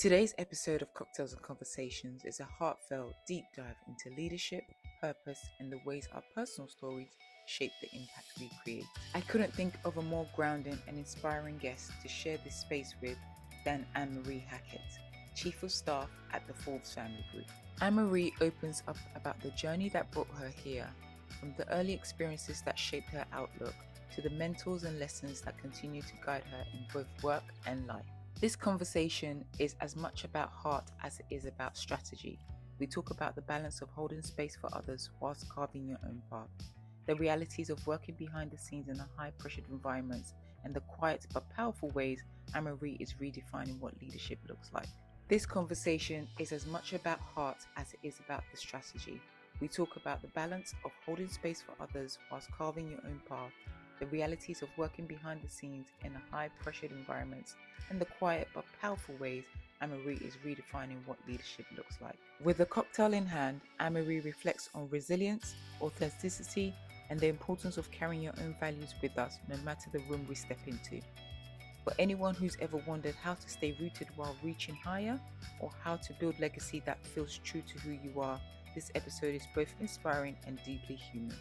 Today's episode of Cocktails and Conversations is a heartfelt deep dive into leadership, purpose, and the ways our personal stories shape the impact we create. I couldn't think of a more grounding and inspiring guest to share this space with than Amarie-Hackett, Chief of Staff at the Forbes Family Group. Amarie opens up about the journey that brought her here, from the early experiences that shaped her outlook to the mentors and lessons that continue to guide her in both work and life. This conversation is as much about heart as it is about strategy. We talk about the balance of holding space for others whilst carving your own path, the realities of working behind the scenes in a high-pressured environments, and the quiet but powerful ways Amarie is redefining what leadership looks like. This conversation is as much about heart as it is about the strategy. We talk about the balance of holding space for others whilst carving your own path, the realities of working behind the scenes in a high-pressured environments, and the quiet but powerful ways Amarie is redefining what leadership looks like. With a cocktail in hand, Amarie reflects on resilience, authenticity, and the importance of carrying your own values with us no matter the room we step into. For anyone who's ever wondered how to stay rooted while reaching higher, or how to build legacy that feels true to who you are, this episode is both inspiring and deeply human.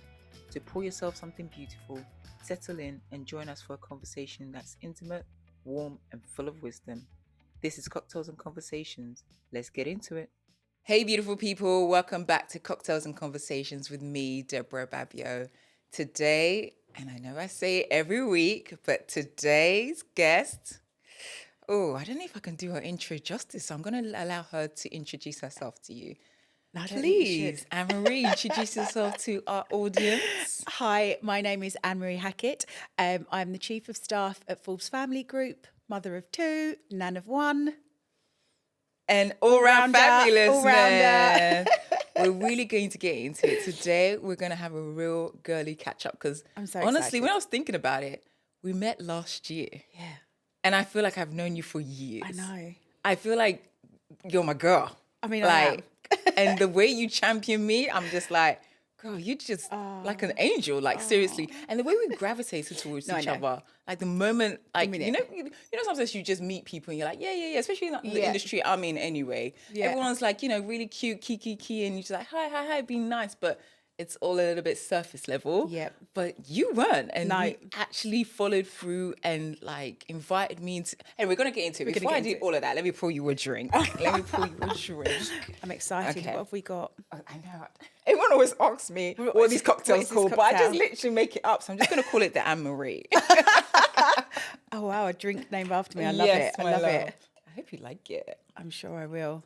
So pour yourself something beautiful, settle in, and join us for a conversation that's intimate, warm, and full of wisdom. This is Cocktails and Conversations. Let's get into it. Hey, beautiful people. Welcome back to Cocktails and Conversations with me, Deborah Babbio. Today, and I know I say it every week, but today's guest, I don't know if I can do her intro justice, so I'm going to allow her to introduce herself to you. No, Please, Amarie, introduce yourself to our audience. Hi, my name is Amarie-Hackett. I'm the Chief of Staff at Forbes Family Group, mother of two, nan of one. And all-round fabulous, all-rounder. We're really going to get into it. Today, we're going to have a real girly catch-up because I'm so honestly, excited. when I was thinking about it, we met last year. Yeah. And I feel like I've known you for years. I know. I feel like you're my girl. I mean, like, and the way you champion me, I'm just like, girl, you're just like an angel, like seriously. And the way we gravitated towards each other, like the moment, like, you know, sometimes you just meet people and you're like, yeah, especially in the industry I'm in anyway. Yeah. Everyone's like, really cute, kiki, and you're just like, hi, being nice, but it's all a little bit surface level. Yeah. But you weren't. And you actually followed through and like invited me into, and we're going to get into it. Before I do all of that, let me pour you a drink. I'm excited. Okay. What have we got? I know. Everyone always asks me what these cocktails called, but I just literally make it up. So I'm just going to call it the Amarie. Oh, wow. A drink named after me. I love it. I love it. I hope you like it. I'm sure I will.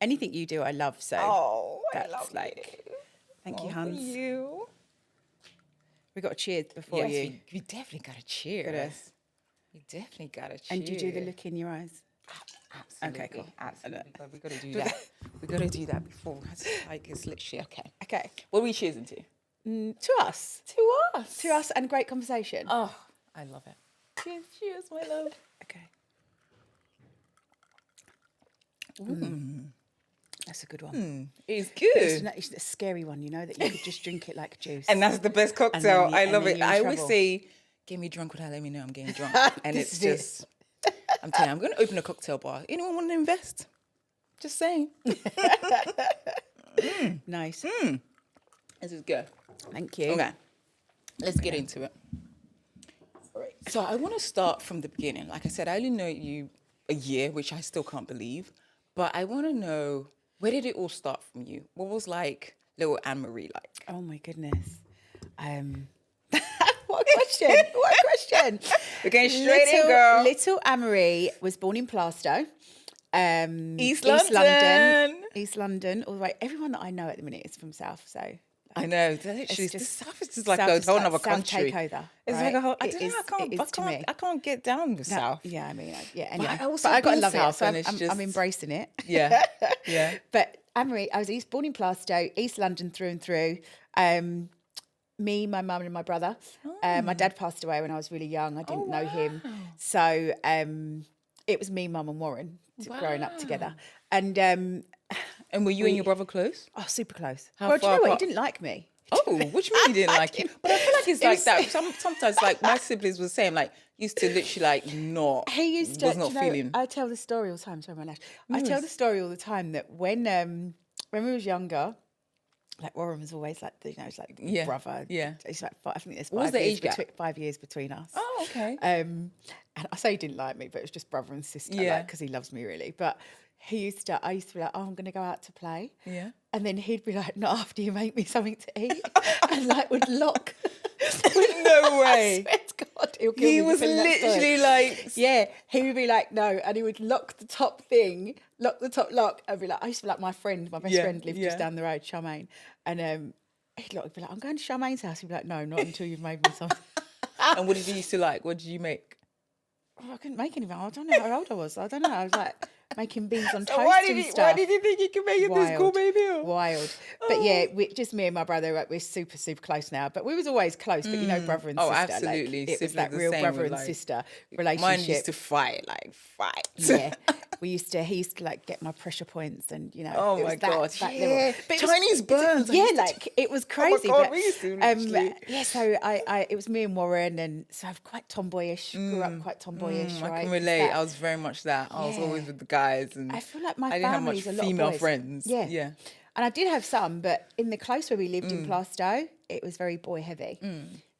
Anything you do, I love. So I love like... it. Thank you, Hans. Thank you. We got a cheers before you. We definitely got a cheers. We definitely got a cheers. And did you do the look in your eyes? Absolutely. Okay, cool. Absolutely. But we got to do that. We got to do that before. It's literally okay. Okay. What are we cheersing to? To us. To us and great conversation. Oh, I love it. Cheers, my love. Okay. That's a good one. It's good. It's a scary one, that you could just drink it like juice. And that's the best cocktail. I love it. I always trouble. say, get me drunk without letting me know I'm getting drunk. And it's just, I'm telling you, I'm going to open a cocktail bar. Anyone want to invest? Just saying. Nice. This is good. Thank you. Okay. Let's get into it. All right. So I want to start from the beginning. Like I said, I only know you a year, which I still can't believe. But I want to know, where did it all start from you? What was like little Amarie like? Oh my goodness. What a question. We're going straight in, girl. Little Amarie was born in Plaistow. East London. East London. All the way. Everyone that I know at the minute is from South, so... I know. Literally, the South is just like a whole other country. Takeover. It's like a whole... I don't know. I can't get down with South. Yeah, I mean, anyway. But I got to love South, it. So I'm embracing it. Yeah. But Amarie, I was born in Plaistow, East London through and through. Me, my mum and my brother. My dad passed away when I was really young. I didn't know him. So it was me, mum and Warren growing up together. And were you and your brother close? Oh, super close. How well, far do you know what? apart? He didn't like me. Oh, which mean you didn't like him? But I feel like it's like that. Sometimes, like my siblings were saying, like used to literally like not, He used to, was not feeling. I tell the story all the time. Sorry, my lash. I tell the story all the time that when we was younger, like Warren was always like, it's like brother. Yeah. It's like I think there's What was 5 the years age gap? 5 years between us. Oh, okay. And I say he didn't like me, but it was just brother and sister, like, because he loves me really. But I used to be like, oh, I'm going to go out to play. Yeah. And then he'd be like, not after you make me something to eat. And like would lock. No way. I swear to God, he'll kill me. He was literally like... Yeah, he would be like, no. And he would lock the top thing, lock the top lock. I'd be like, I used to be like my best friend lived just down the road, Charmaine. And he'd be like, I'm going to Charmaine's house. He'd be like, no, not until you've made me something. And what did you used to like? What did you make? Oh, I couldn't make anything. I don't know how old I was. I don't know. I was like making beans on toast and stuff. Why did you think you could make it this gourmet meal? Wild. But yeah, just me and my brother, like, we're super, super close now. But we was always close, but brother and sister. Oh, absolutely. Like, it was that real brother and sister relationship. Mine used to fight. Yeah. He used to like get my pressure points and, Oh my God. Yeah. But Chinese burns. It was crazy. Oh my God, we used to literally. So it was me and Warren, and so I'm quite tomboyish, grew up quite tomboyish, right? I can relate. I was very much that. I was always with the guys, and I feel like my I didn't have much family's a lot female of boys. friends. Yeah. And I did have some, but in the close where we lived in Plaistow, it was very boy heavy.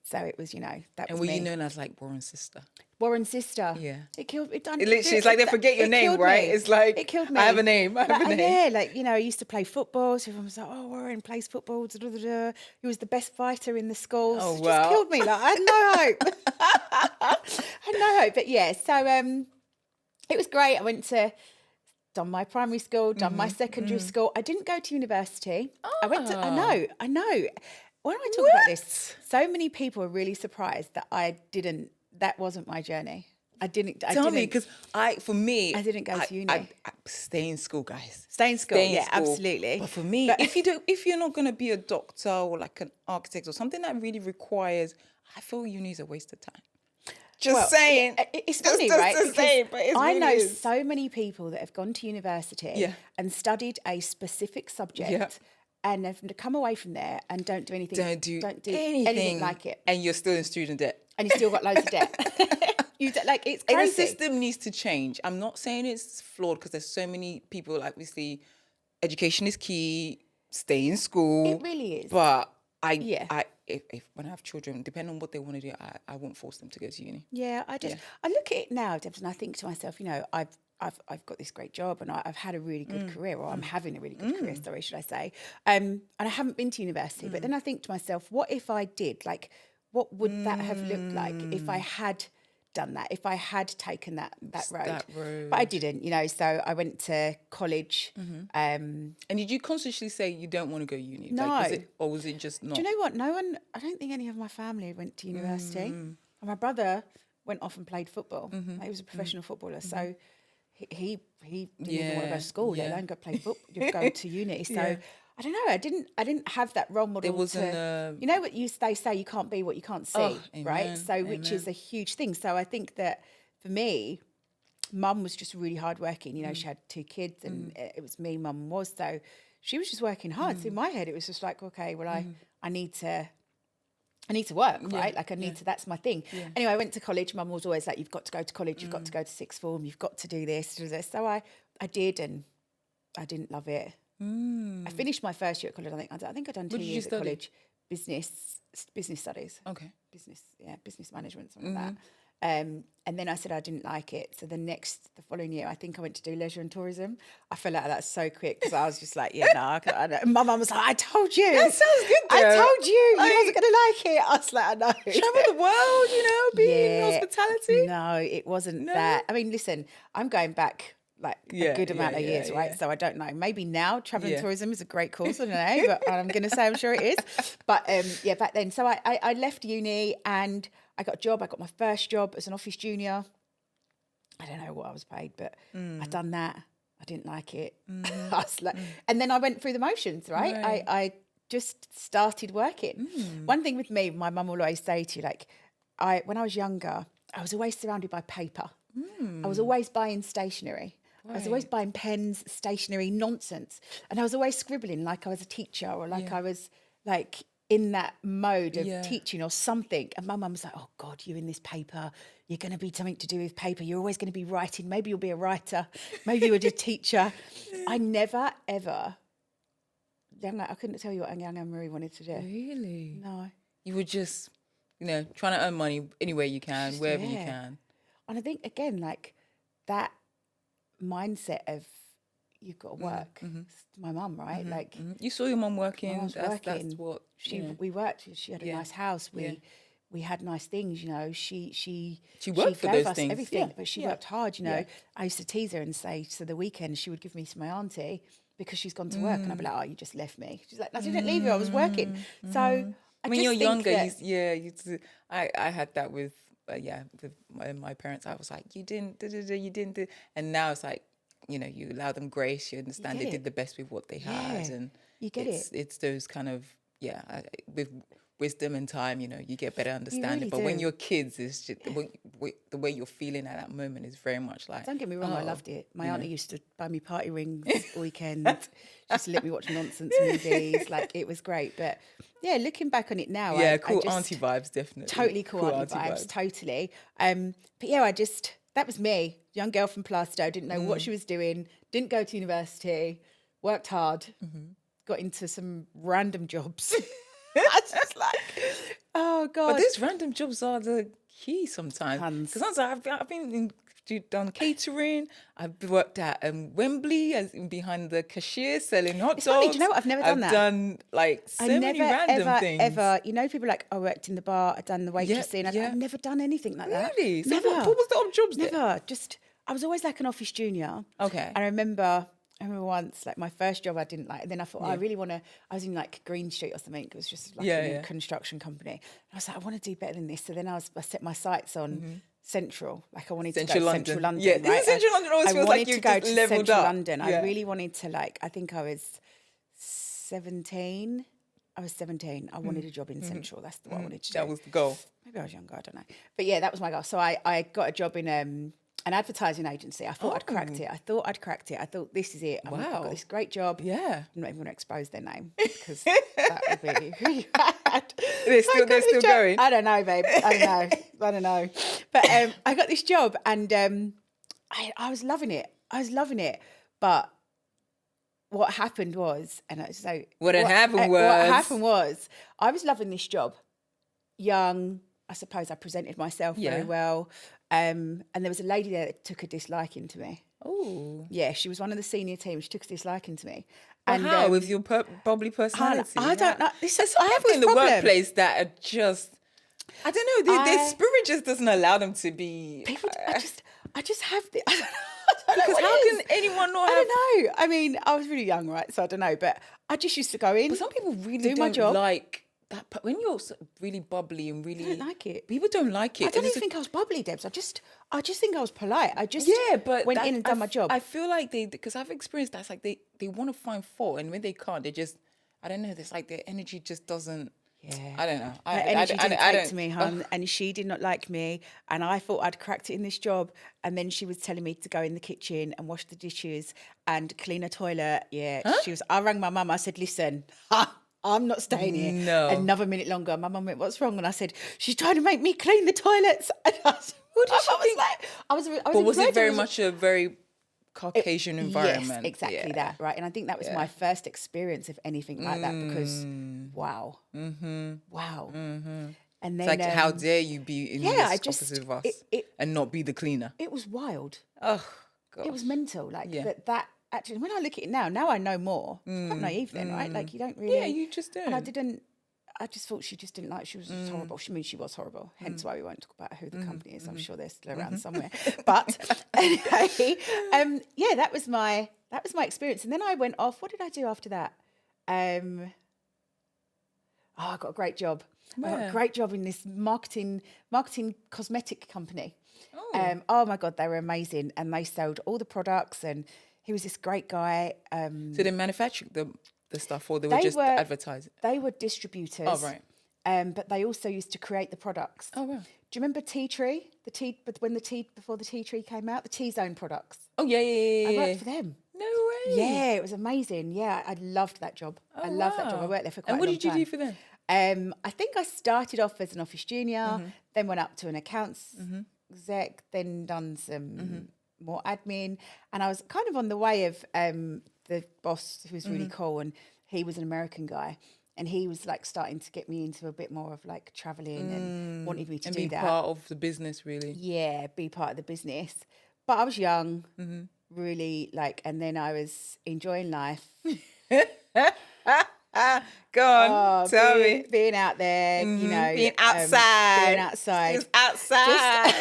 So it was, that and was were me. you known as like Warren's sister? Warren's sister. Yeah. It killed me. Literally, it's like they forget your name, right? It's like, it killed me. I have a name. I have a name. Yeah, I used to play football. So everyone was like, oh, Warren plays football. Da, da, da, da. He was the best fighter in the school. Oh, It wow. just killed me. Like, I had no hope. I had no hope. But yeah, so it was great. I went to... done my primary school, done my secondary school. I didn't go to university. I went to... I know. When I talk about this, so many people are really surprised that that wasn't my journey. Tell me, because for me... I didn't go to uni. I stay in school, guys. Stay in school, absolutely. But for me, if you're not going to be a doctor or like an architect or something that really requires... I feel uni is a waste of time. Just saying. It's funny, right? Just saying, but it I really know is. so many people that have gone to university and studied a specific subject and have come away from there and don't do anything. Don't do anything like it. And you're still in student debt. And you've still got loads of debt. It's crazy. And the system needs to change. I'm not saying it's flawed because there's so many people, like, obviously, education is key, stay in school. It really is. But if when I have children, depending on what they want to do, I won't force them to go to uni. Yeah, I look at it now, Debs, and I think to myself, I've got this great job and I've had a really good career, or I'm having a really good career, sorry, should I say. And I haven't been to university, but then I think to myself, what if I did? Like, what would that have looked like if I had done that, if I had taken that road? But I didn't, so I went to college. And did you consciously say you don't want to go uni? No. Like, was it just not? Do you know what? No one, I don't think any of my family went to university. And my brother went off and played football. He was a professional footballer. So he didn't even want to go to school, let alone go play football, go to uni. So I don't know. I didn't have that role model. There wasn't you know what they say, you can't be what you can't see, right? So which is a huge thing. So I think that for me, Mum was just really hardworking. She had 2 kids, and it was me, Mum was. So she was just working hard. So in my head, it was just like, okay, well, I need to work, right? Like I need to, that's my thing. Yeah. Anyway, I went to college. Mum was always like, you've got to go to college, you've got to go to sixth form, you've got to do this. So I did, and I didn't love it. I finished my first year at college. I think I'd done 2 years at college. Business studies. Okay. Business management, something like that. And then I said I didn't like it. So the following year, I think I went to do leisure and tourism. I fell out of that so quick because I was just like, I don't. My mum was like, I told you. That sounds good though. I told you wasn't going to like it. I was like, I know. Travel the world, be in hospitality. No, it wasn't that. I mean, listen, I'm going back a good amount of years, right? So I don't know. Maybe now travel and tourism is a great course. I don't know, but I'm going to say I'm sure it is. But back then. So I left uni and I got a job. I got my first job as an office junior. I don't know what I was paid, but I'd done that. I didn't like it. I was like, and then I went through the motions, right? I just started working. One thing with me, my mum will always say to you, when I was younger, I was always surrounded by paper. I was always buying stationery. I was always buying pens, stationery, nonsense. And I was always scribbling like I was a teacher or like I was in that mode of teaching or something. And my mum was like, oh God, you're in this paper. You're going to be something to do with paper. You're always going to be writing. Maybe you'll be a writer. Maybe you'll be a teacher. I never, ever, I couldn't tell you what young Anne-Marie wanted to do. Really? No. You were just, trying to earn money any way you can, wherever you can. And I think, again, like that mindset of you've got to work. My mum, right? Like you saw your mum working. That's what we worked. She had a nice house. We had nice things. She worked for gave those us things. everything, but she worked hard. I used to tease her and say, so the weekend she would give me to my auntie because she's gone to work, and I'd be like, oh, you just left me. She's like, I didn't leave you. I was working. So when you're younger, I had that with my parents. I was like, you didn't, and now it's like, you allow them grace. You understand they did the best with what they had, and you get it. It's those kind of with wisdom and time, you get better understanding. Really but do. when you're kids, it's just the way you're feeling at that moment is very much like. Don't get me wrong, I loved it. My auntie used to buy me party rings all weekend, just to let me watch nonsense movies. Like, it was great. But yeah, looking back on it now, cool auntie vibes, definitely. Totally cool auntie vibes, totally. But yeah, that was me, young girl from Plaistow, didn't know what she was doing, didn't go to university, worked hard, got into some random jobs. I was just like, oh God. But these random jobs are the key sometimes. Because I've done catering. I've worked at Wembley as behind the cashier selling hot dogs. Funny, do you know what? I've never done that. I've done like so many random things. Ever, people like, I worked in the bar, I've done the waitressing. I've never done anything like that. Really? So Never. What was the odd jobs there? Never. Just, I was always like an office junior. Okay. And I remember once, like my first job I didn't like, and then I thought, I really want to, I was in like Green Street or something. It was just like a construction company. And I was like, I want to do better than this. So then I set my sights on Central. Like I wanted to go to Central London. Yeah, right? Central London always feels like you just leveled Central up. London. I really wanted to I think I was 17. I was 17. I wanted a job in Central. That's what I wanted to do. That was the goal. Maybe I was younger, I don't know. But yeah, that was my goal. So I got a job in an advertising agency. I thought I'd cracked it. I thought, this is it. I've got this great job. Yeah. I'm not even going to expose their name because that would be really bad. They're still going? I don't know, babe. I don't know. But I got this job and I was loving it. But what happened was, what happened was, I was loving this job. Young, I suppose I presented myself very well. And there was a lady there that took a disliking to me. Oh. Yeah, she was one of the senior team. She took a disliking to me. Well, and how? With your bubbly personality? I don't know. There's people in the workplace that are just, I don't know, their spirit just doesn't allow them to be. People, I just have the. I don't know. Because how can anyone not have... I don't know. I mean, I was really young, right? So I don't know. But I just used to go in. But some people really do my job. Like that. When you're really bubbly and really... I don't like it. People don't like it. I don't even think I was bubbly, Debs. I just think I was polite. I just went in and done my job. I feel like because I've experienced that. It's like they want to find fault. And when they can't, they just... I don't know. It's like their energy just doesn't... Yeah. I don't know. Her energy didn't take to me, hon, and she did not like me, and I thought I'd cracked it in this job, and then she was telling me to go in the kitchen and wash the dishes and clean a toilet. Yeah, I rang my mum. I said, listen, I'm not staying here another minute longer. My mum went, what's wrong? And I said, she's trying to make me clean the toilets. And what did she think? But was it very much a very Caucasian environment? Yes, exactly that, right? And I think that was my first experience of anything like that because, wow. Wow. And then... It's like, how dare you be in this opposite of us and not be the cleaner? It was wild. Oh, God. It was mental. Like, that actually, when I look at it now I know more. It's quite naive then, right? Like, you don't really... Yeah, you just don't. And I just thought she just didn't like, she was horrible. She was horrible. Hence why we won't talk about who the company is. I'm sure they're still around somewhere. But anyway, that was my experience. And then I went off. What did I do after that? I got a great job. I got a great job in this marketing cosmetic company. Oh my God, they were amazing. And they sold all the products, and he was this great guy. So they manufactured the stuff, or they were just advertising? They were distributors. Oh, right. But they also used to create the products. Oh, right. Do you remember Tea Tree? Before the Tea Tree came out, the T-Zone products. Oh, yeah. I worked for them. No way. Yeah, it was amazing. Yeah, I loved that job. I loved that job. I worked there for quite a long time. And what did you do for them? I think I started off as an office junior, then went up to an accounts exec, then done some more admin, and I was kind of on the way of the boss, who was really cool, and he was an American guy, and he was like starting to get me into a bit more of like traveling and wanted me to do be that. part of the business, really. Yeah, be part of the business. But I was young, really like, and then I was enjoying life. Go on, tell me. Being out there, you know, Being outside. being outside. It's outside.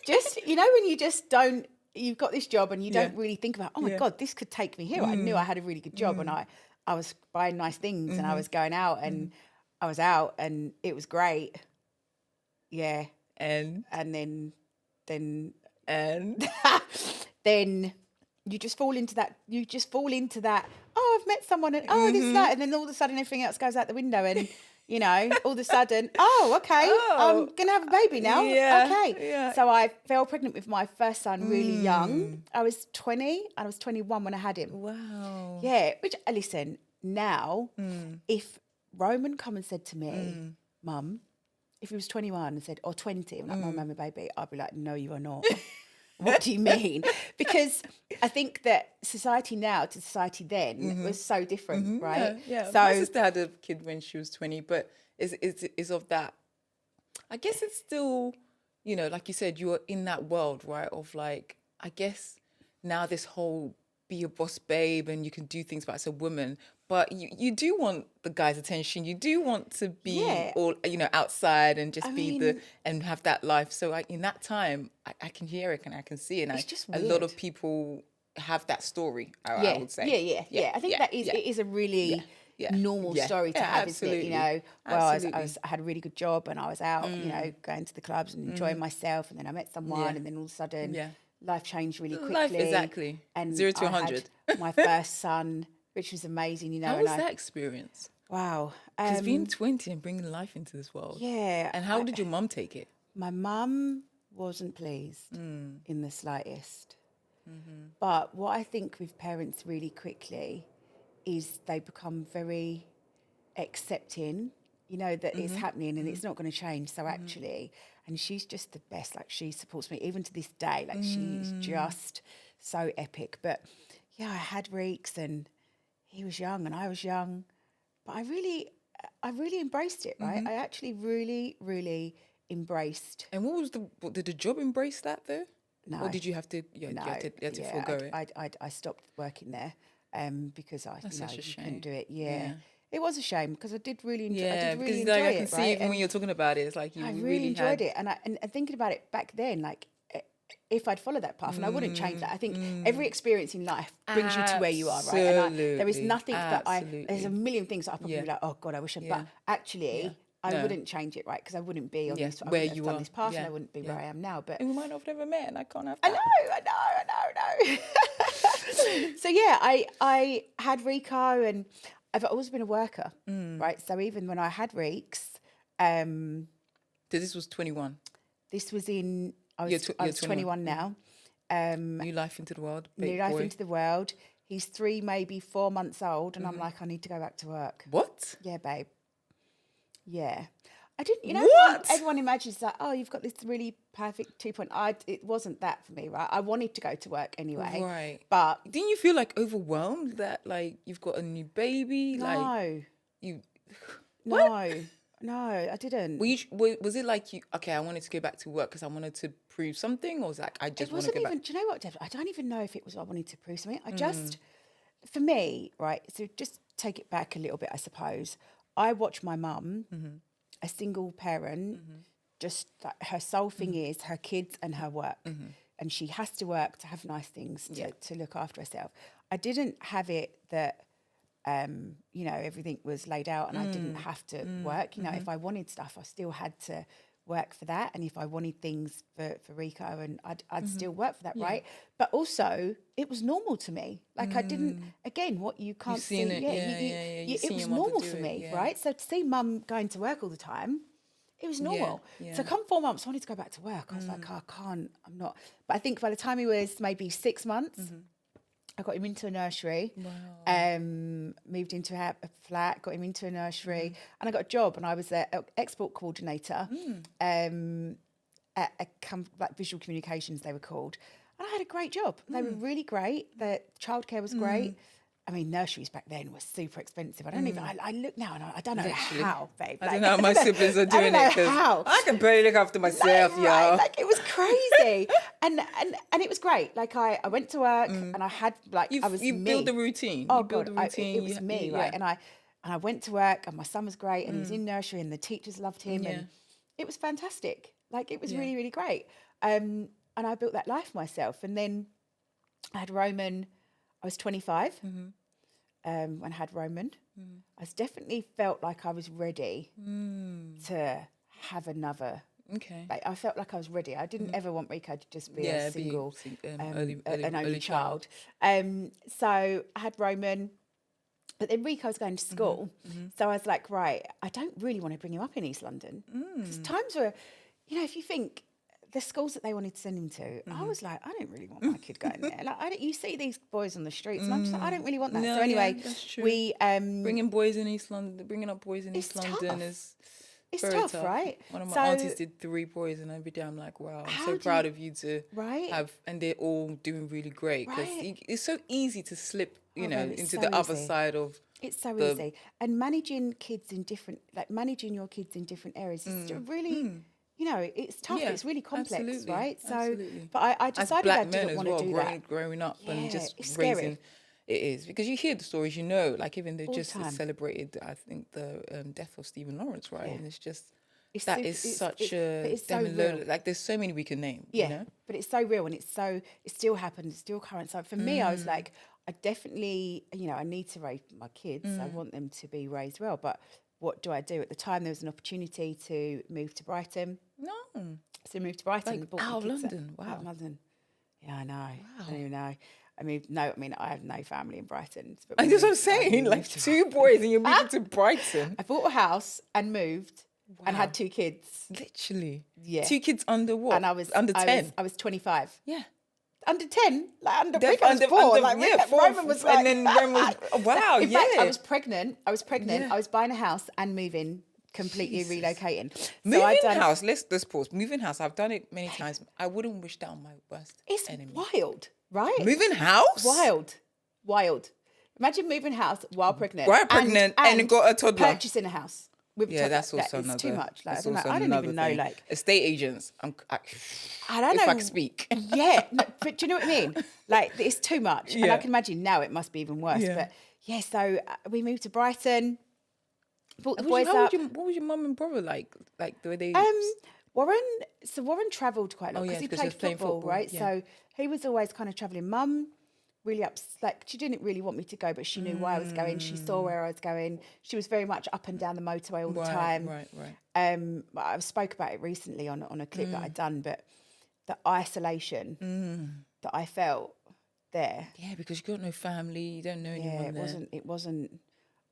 Just, you know, when you just don't, you've got this job and you don't really think about, oh my God, this could take me here. I knew I had a really good job and I was buying nice things and I was going out and I was out and it was great. Yeah. And then then you just fall into that, oh, I've met someone and oh, this, that, and then all of a sudden everything else goes out the window and, you know, all of a sudden, oh, okay, I'm going to have a baby now. Yeah, Okay. yeah. So I fell pregnant with my first son really young. I was 20 and I was 21 when I had him. wow. Yeah, which, listen, now, if Roman come and said to me, Mum, if he was 21 and said, or 20, I'm like, Mum, I'm a baby, I'd be like, no, you are not. What do you mean? Because I think that society now to society then was so different, right? Yeah. So My sister had a kid when she was 20, but is of that. I guess it's still, you know, like you said, you're in that world, right? Of like, I guess now this whole be a boss babe and you can do things, but as a woman, but you do want the guy's attention. You do want to be all, you know, outside and just and have that life. So in that time, I can hear it and I can see it. And it's just a weird. lot of people have that story, I would say. Yeah. I think it is a really normal story to have, isn't it? You know, well, I had a really good job and I was out, you know, going to the clubs and enjoying myself, and then I met someone, and then all of a sudden, life changed really quickly. Life, exactly. And 0 to 100. My first son, which was amazing, you know. How was that experience? Wow. Because being 20 and bringing life into this world. Yeah. And how did your mum take it? My mum wasn't pleased in the slightest. But what I think with parents really quickly is they become very accepting, you know, that it's happening and it's not going to change. So actually, and she's just the best. Like, she supports me even to this day. Like, she's just so epic. But yeah, I had Reeks and he was young and I was young, but I really embraced it, right? I actually really, really embraced. And did the job embrace that though? No. Or did you have to, you had to forego it? I stopped working there because That's such a shame. couldn't do it. Yeah. It was a shame because I did really enjoy it. Because like, I can see even when you're talking about it, it's like I really enjoyed it. And thinking about it back then, like, if I'd followed that path, and I wouldn't change that. I think every experience in life brings you to where you are, right? And there is nothing there's a million things that I probably be like, oh God, I wish I'd, but actually I wouldn't change it, right? Because I wouldn't be on this, I wouldn't have done this path and I wouldn't be where I am now. But and we might not have never met and I can't have that. I know. So yeah, I had Rico and I've always been a worker, right? So even when I had Reeks, So this was 21. This was in, I was 21 now. New life into the world. New life into the world. He's 3, maybe 4 months old, and I'm like, I need to go back to work. What? Yeah, babe. Yeah. I didn't, you know, What? everyone imagines that, oh, you've got this really perfect 2.0. It wasn't that for me, right? I wanted to go to work anyway. Right. But didn't you feel like overwhelmed that like you've got a new baby? No. Like you. What? No, I didn't. Was it like you? Okay, I wanted to go back to work because I wanted to prove something, or was it like I just want to go back? Do you know what, Deb? I don't even know if it was I wanted to prove something. I just, for me, right. So just take it back a little bit, I suppose. I watch my mum, a single parent, just like her sole thing is her kids and her work, and she has to work to have nice things to look after herself. I didn't have it that. You know, everything was laid out and I didn't have to work. You know, if I wanted stuff, I still had to work for that. And if I wanted things for Rico, and I'd still work for that, right? But also, it was normal to me. Like I didn't, again, what you can't see. It was normal for me, right? So to see mum going to work all the time, it was normal. So come 4 months, I wanted to go back to work. I was like, oh, I can't, I'm not. But I think by the time he was maybe 6 months, I got him into a nursery. Wow. Moved into a flat, got him into a nursery, and I got a job, and I was their export coordinator at like Visual Communications, they were called. And I had a great job. They were really great. The childcare was great. I mean, nurseries back then were super expensive. I don't even. I look now and I don't know Literally. how, babe. I don't know how my siblings are doing I it don't know how. I can barely look after myself, Like, right, y'all. like it was crazy, and it was great. Like I went to work and I had like I was You me. build the routine. Oh You build God, the routine. it was me, right? And I went to work, and my son was great, and he was in nursery, and the teachers loved him, and it was fantastic. Like it was really, really great. And I built that life myself, and then I had Roman. I was 25 when I had Roman. I definitely felt like I was ready to have another. Okay. Like I felt like I was ready. I didn't ever want Rico to just be a single, an only child. So I had Roman, but then Rico was going to school. So I was like, right, I don't really want to bring him up in East London. Because times were, if you think the schools that they wanted to send him to, I was like, I don't really want my kid going there. Like, you see these boys on the streets, and I'm just like, I don't really want that. No, so anyway, that's true. we bringing up boys in East London It's London tough. is It's very tough, right? One of my So- aunties did 3 boys, and every day I'm like, wow, I'm so proud of you to Right? have, and they're all doing really great because Right. it's so easy to slip, babe, it's into so the other easy. side of. It's so easy. And managing kids in different, like managing your kids in different areas is really, it's tough. Yeah, It's really complex, absolutely, right? So, absolutely. but I As decided black I men didn't as want well, to do that. growing up and Yeah, just it's raising. scary. It is because you hear the stories, like even they All the just time. celebrated, I think, the death of Stephen Lawrence, right? Yeah. And it's just It's that super- is it's- such it's- a but it's so demon real. load. Like there's so many we can name, Yeah, but it's so real, and it still happens, it's still current. So for me, I was like, I definitely, I need to raise my kids. I want them to be raised well, but what do I do? At the time, there was an opportunity to move to Brighton. No, So I moved to Brighton. like brought my out of kids up- London. Out of Wow. London. Yeah, I know. I don't even know. I have no family in Brighton. But And we that's what I'm moved- I saying. Like moved to- 2 boys and you're moving to Brighton. I bought a house and moved and Wow. had 2 kids. Literally. Yeah. 2 kids under what? And I was under 10. I was 25. Yeah. Under 10, like under Def- Rico was under- 4. under- Like yeah, Rico, 4, Roman was like, and then Roman was, wow, In yeah. fact, I was pregnant. Yeah. I was buying a house and moving, completely Jesus. relocating. So Moving I'd done house, let's pause. Moving house, I've done it many times. I wouldn't wish that on my worst It's enemy. wild, right? Moving house? Wild. Imagine moving house while pregnant. While pregnant and got a toddler. Purchasing a house. With Yeah, that's also it's another. too much. Like, that's I don't know. also I don't another even know. thing. Like, estate agents. I don't if I know. could speak. Yeah, no, but do you know what I mean? Like, it's too much. And I Yeah. can imagine now it must be even worse. Yeah. But yeah, so we moved to Brighton. Brought the What boys up. was your mum and brother like? Like were they? Warren travelled quite a lot Oh, because yeah, he 'cause he played was playing football, football, right? yeah. So he was always kind of travelling. Mum really like she didn't really want me to go, but she knew why I was going. She saw where I was going. She was very much up and down the motorway all the time. Right. I spoke about it recently on a clip that I'd done, but the isolation that I felt there. Yeah, because you got no family, you don't know anyone Yeah, there. it wasn't.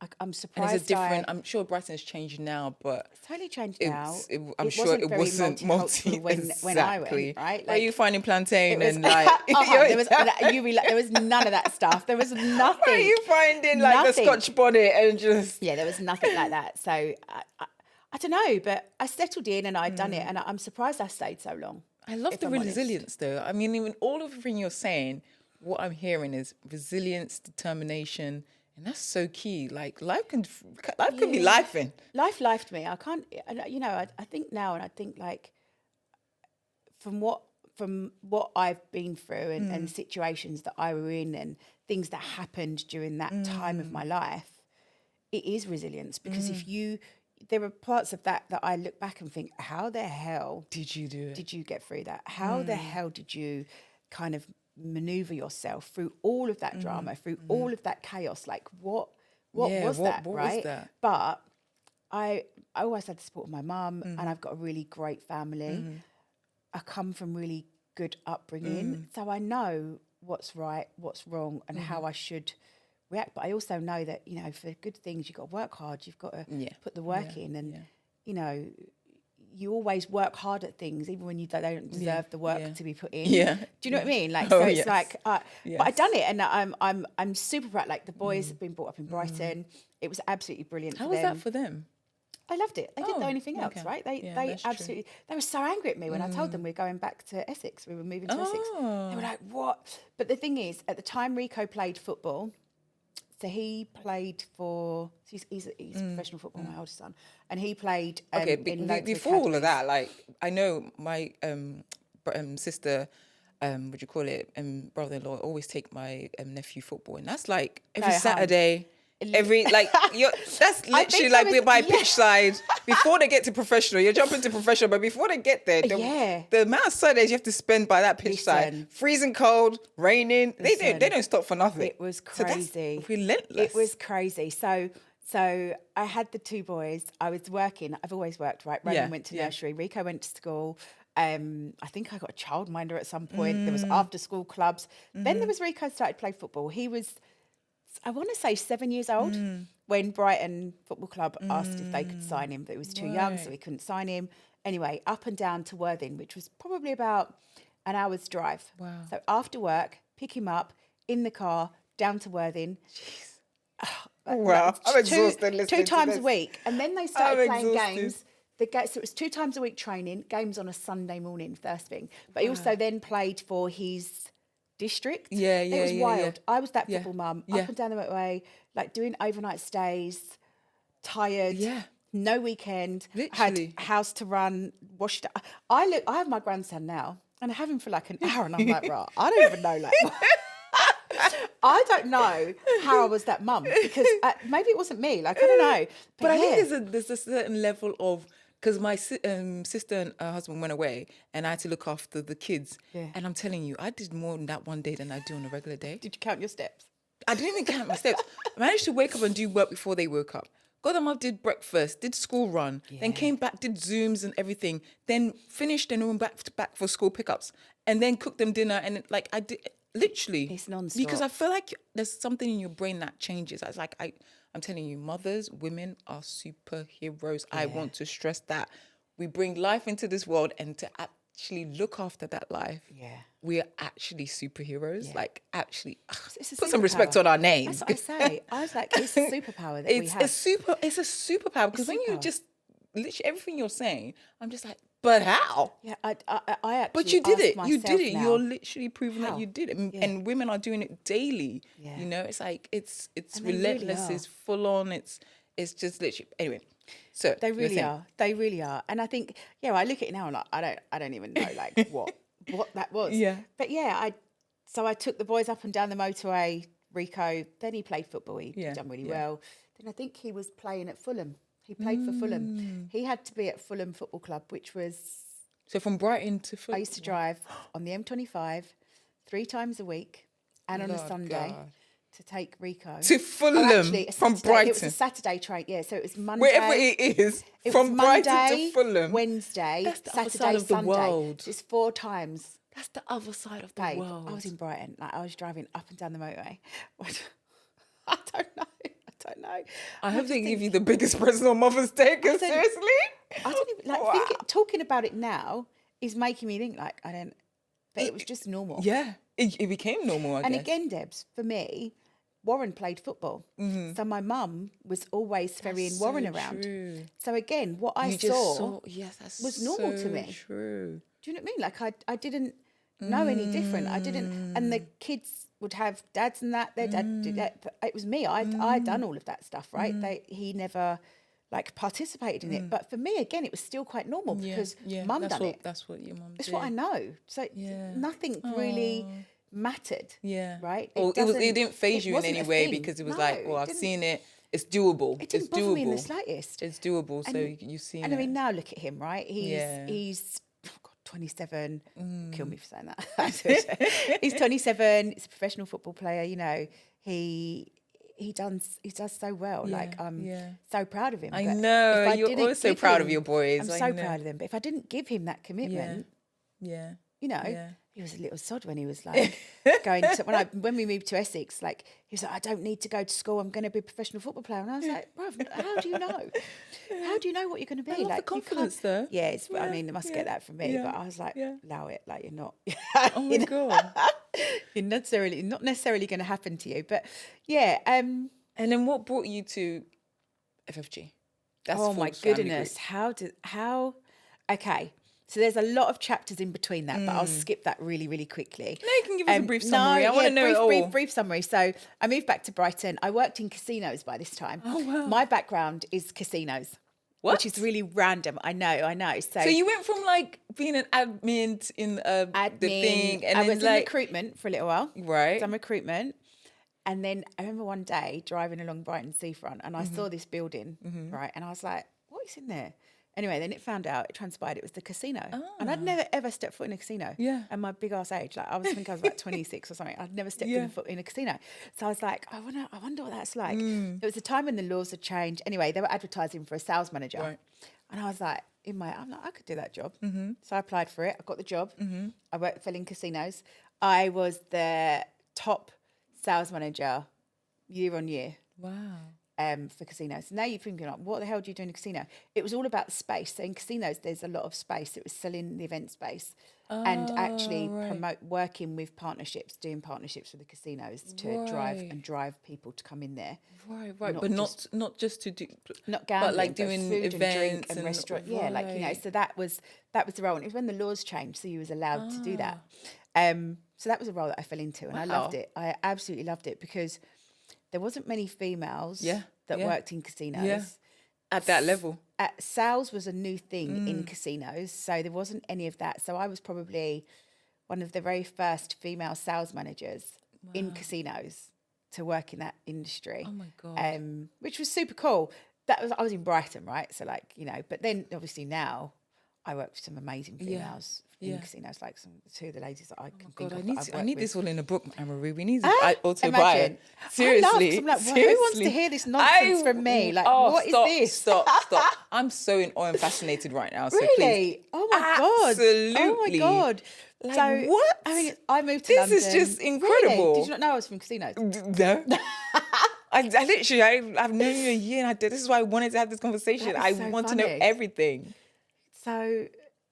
I'm And surprised. it's a different. I'm sure Brighton's changed now, but It's totally changed now. I'm sure it very wasn't multicultural when I exactly. went, right? Where you finding plantain it was, and like there was there was none of that stuff. There was nothing. where are you finding like Nothing. the Scotch bonnet and just Yeah, there was nothing like that. So I don't know, but I settled in and I'd done it, and I'm surprised I stayed so long. I love if the I'm honest. resilience though. I mean, even all of everything you're saying, what I'm hearing is resilience, determination, and that's so key. Like life can be lifing. Life lifed me. I can't, I think now, and I think like from what I've been through and situations that I were in and things that happened during that time of my life, it is resilience because there are parts of that I look back and think, how the hell Did you do it? did you get through that? How the hell did you kind of maneuver yourself through all of that drama, through all of that chaos? Like what Yeah, was what- that, what was right? that? But I always had the support of my mum, and I've got a really great family. I come from really good upbringing, so I know what's right, what's wrong, and how I should react. But I also know that, for good things, you've got to work hard, you've got to put the work in, and, you always work hard at things, even when they don't deserve the work to be put in. Yeah. Do you know what I mean? Like, Oh, so it's yes. like, Yes. but I've done it, and I'm super proud. Like, the boys have been brought up in Brighton. It was absolutely brilliant. How for was them. that for them? I loved it. They didn't know anything else, okay. right? They that's true. absolutely. They were so angry at me when I told them we're going back to Essex. We were moving to Essex. They were like, "What?" But the thing is, at the time Rico played football, so he played for. He's professional football. My oldest son, and he played. In loads Before of all of academies. that, like, I know my sister, what do you call it, brother-in-law always take my nephew football, and that's like every Saturday. Every that's literally like we're by pitch side. Before they get to professional, you're jumping to professional, but before they get there, the amount of Saturdays you have to spend by that pitch side, freezing cold, raining, they don't stop for nothing. It was crazy, so relentless. It was crazy. So I had the two boys. I was working. I've always worked, right? Roman went to nursery. Rico went to school. I think I got a childminder at some point. There was after school clubs. Then there was Rico started to play football. He was, I want to say 7 years old when Brighton Football Club asked if they could sign him, but he was too young, so we couldn't sign him. Anyway, up and down to Worthing, which was probably about an hour's drive. Wow. So after work, pick him up in the car, down to Worthing. Jeez. Wow, I'm exhausted listening Two times to a this. week. And then they started playing exhausted. games. So it was 2 times a week training, games on a Sunday morning, first thing. But he also then played for his district. It was wild. I was that football mum, up and down the motorway, like doing overnight stays, tired, no weekend, Literally. had house to run, washed up. I have my grandson now, and I have him for like an hour, and I'm like, right, I don't even know, like, I don't know how I was that mum, because maybe it wasn't me, like, I don't know. But I think there's a certain level of, because my sister and her husband went away, and I had to look after the kids. Yeah. And I'm telling you, I did more in that one day than I do on a regular day. Did you count your steps? I didn't even count my steps. I managed to wake up and do work before they woke up. Got them up, did breakfast, did school run, then came back, did Zooms and everything, then finished and went back for school pickups, and then cooked them dinner. And like I did, literally, it's non-stop. Because I feel like there's something in your brain that changes. I was like, I'm telling you, mothers, women are superheroes. I want to stress that. We bring life into this world, and to actually look after that life, we are actually superheroes. Like, actually, put some respect on our names. That's what I say. I was like, it's a superpower that we have. It's a superpower, because when you just, literally everything you're saying, I'm just like, but how? Yeah, I actually But you did it. You did it. Now, You're literally proving that you did it. And women are doing it daily. Yeah. You know, it's like, it's And they relentless. really are. It's full on. It's just literally, anyway. So they really are. They really are. And I think, I look at it now and like, I don't even know like what that was. Yeah. But so I took the boys up and down the motorway, Rico, then he played football. He done really well. Then I think he was playing at Fulham. He played for Fulham. He had to be at Fulham Football Club, which was... So from Brighton to Fulham? I used to drive on the M25 3 times a week and on a Sunday to take Rico. To Fulham from Brighton? It was a Saturday train, so it was Monday. Wherever it is, from Brighton to Fulham. Wednesday, That's the Saturday, other side of the Sunday. world. It's 4 times. That's the other side of the Babe, world. I was in Brighton. Like, I was driving up and down the motorway. I don't know. I hope they give you the biggest present on Mother's Day, because seriously? I don't even, like, talking about it now is making me think, like, I don't, but it was just normal. Yeah, it became normal, I guess. And again, Debs, for me, Warren played football. So my mum was always ferrying Warren around. True. So again, what I saw was normal to me. True. Do you know what I mean? Like, I didn't know any different. I didn't, and the kids would have dads and that. Their dad did that, but it was me. I'd done all of that stuff, right? He never like participated in it. But for me, again, it was still quite normal because mum done it. That's what your mum did. It's what I know. So nothing really mattered. Yeah. Right? It didn't phase you in wasn't any a way, thing. because it was No, like, well, it I've didn't. seen it. It's doable. It didn't bother me in the slightest. It's doable. So you've seen it. And I mean, now look at him, right? He's 27. Kill me for saying that. He's 27. He's a professional football player. You know, he does so well. Like, I'm so proud of him. I But know. if I You're didn't always so give proud him- of your boys. I'm so proud of them. But if I didn't give him that commitment, you know. Yeah. He was a little sod when he was like going to when we moved to Essex. Like he was like, I don't need to go to school. I'm going to be a professional football player. And I was like, bruv, how do you know? How do you know what you're going to be? I love like the confidence though. Yeah, I mean, they must get that from me. Yeah. But I was like, Yeah. allow it. Like you're not. Oh my God. You're not necessarily going to happen to you. But yeah. And then what brought you to FFG? That's Oh my Forbes Family goodness. Group. Okay. So there's a lot of chapters in between that, but I'll skip that really, really quickly. No, you can give us a brief summary. I want to know it all. Brief summary. So I moved back to Brighton. I worked in casinos by this time. Oh, wow. My background is casinos. What? Which is really random. I know. So you went from like being an admin in the thing, and I then was in recruitment for a little while. Right. Done recruitment. And then I remember one day driving along Brighton seafront and I saw this building, right? And I was like, what is in there? Anyway, then it transpired it was the casino. And I'd never ever stepped foot in a casino. Yeah. And my big ass age, like I think I was like 26 or something. I'd never stepped foot in a casino. So I was like, I wonder what that's like. It was a time when the laws had changed. Anyway, they were advertising for a sales manager. Right. And I was like, I'm like, I could do that job. So I applied for it. I got the job. I fell in casinos. I was the top sales manager year on year. Wow. For casinos. Now you're thinking, like, what the hell do you do in a casino? It was all about the space. So in casinos, there's a lot of space. It was selling the event space and actually working with partnerships, doing partnerships with the casinos to drive people to come in there. Right. But not just to do, not gambling, but like doing food events and drink and restaurant. Yeah, like, you know, so that was the role. And it was when the laws changed, so you was allowed to do that. So that was a role that I fell into, and I loved it. I absolutely loved it because there wasn't many females that worked in casinos. Yeah. At that level. Sales was a new thing in casinos, so there wasn't any of that. So I was probably one of the very first female sales managers in casinos to work in that industry. Oh my God. Which was super cool. I was in Brighton, right? So like, you know, but then obviously now I work with some amazing females in casinos, like two of the ladies that I can think of. I need this all in a book, Amarie. We need to auto buy it. Seriously. I'm like, well, who wants to hear this nonsense from me? Like, what is this? Stop. I'm so in awe and fascinated right now. So really? Please. Oh my God. Absolutely. Oh my God. Like, so, what? I mean, I moved to London. This is just incredible. Really? Did you not know I was from casinos? No. I literally, I've known you a year and this is why I wanted to have this conversation. I want to know everything. So,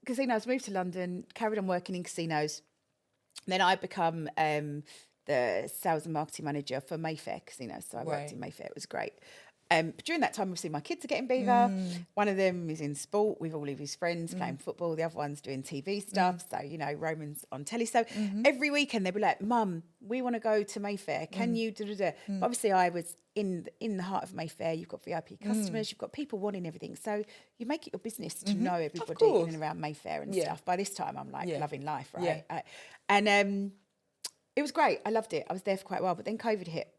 casinos, moved to London, carried on working in casinos. Then I become the sales and marketing manager for Mayfair Casinos. So I worked in Mayfair. It was great. But during that time, obviously, my kids are getting bigger. One of them is in sport with all of his friends playing football. The other one's doing TV stuff. So, you know, Roman's on telly. So every weekend they'd be like, Mum, we want to go to Mayfair. Can you do? But obviously, I was in the heart of Mayfair. You've got VIP customers. You've got people wanting everything. So you make it your business to know everybody in and around Mayfair and stuff. By this time, I'm like loving life, right? Yeah. And it was great. I loved it. I was there for quite a while. But then COVID hit.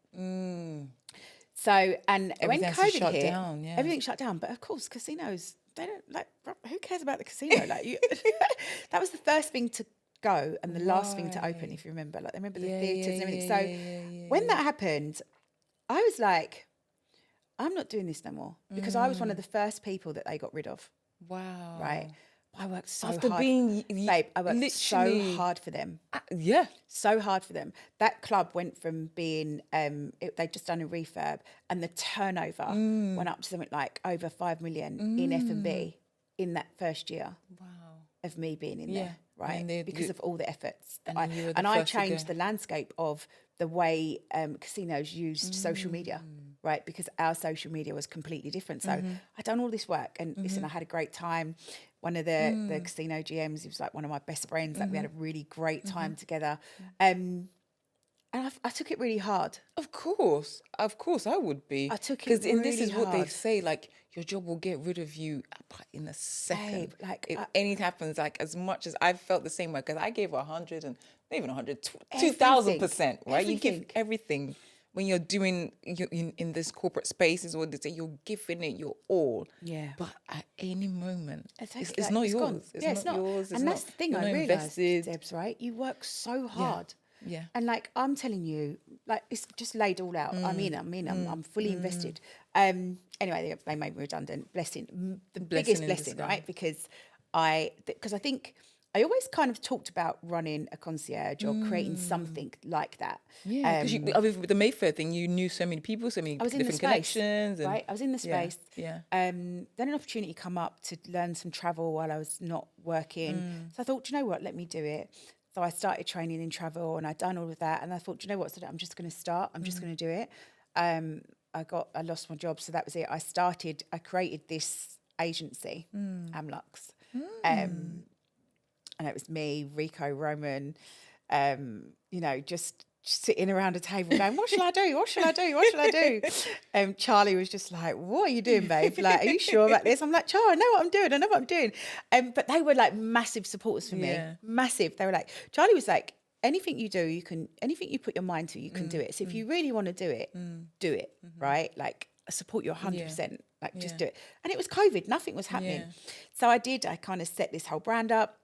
So, and when COVID hit, everything shut down. But of course, casinos, they don't like, who cares about the casino? Like, that was the first thing to go and the last thing to open, if you remember. Like, I remember the theatres and everything. So when that happened, I was like, I'm not doing this no more. Because I was one of the first people that they got rid of. Wow. Right. I worked so After hard. Babe, I worked so hard for them. So hard for them. That club went from being, they'd just done a refurb and the turnover went up to something like over 5 million in F&B in that first year of me being in there, right? Because of all the efforts. I changed the landscape of the way casinos used social media, right? Because our social media was completely different. So I'd done all this work and listen, I had a great time. One of the casino GMs, he was like one of my best friends. Like we had a really great time together. And I took it really hard. Of course, I would be. I took it really hard. Because this is what they say, like, your job will get rid of you in a second. Babe, like, if anything happens, like, as much as I've felt the same way, because I gave 100 and not even 100, 2,000%, right? Everything. You give everything. When you're doing in this corporate space, is what they say, you're giving it your all. Yeah. But at any moment, it's like, not it's yours. gone. It's not yours. And that's the thing I realised, Debs, right? You work so hard. Yeah. And like, I'm telling you, like, it's just laid all out. I'm fully invested. Anyway, they made me redundant. Blessing. The biggest blessing, right? Because I think I always kind of talked about running a concierge or creating something like that. Yeah, because with the Mayfair thing, you knew so many people, so many I was in the different space, connections. And, right? I was in the space. Yeah. Then an opportunity come up to learn some travel while I was not working. So I thought, do you know what? Let me do it. So I started training in travel, and I'd done all of that. And I thought, do you know what? So I'm just going to start. I'm just going to do it. I lost my job, so that was it. I created this agency, Amlux. And it was me, Rico, Roman, just sitting around a table going, what shall I do? What shall I do? What shall I do? Charlie was just like, what are you doing, babe? Like, are you sure about this? I'm like, Charlie, I know what I'm doing. I know what I'm doing. But they were like massive supporters for me. Massive. They were like, Charlie was like, anything you do, anything you put your mind to, you can do it. So if you really want to do it, do it, right? Like, I support you 100%. Like, just do it. And it was COVID. Nothing was happening. So I kind of set this whole brand up.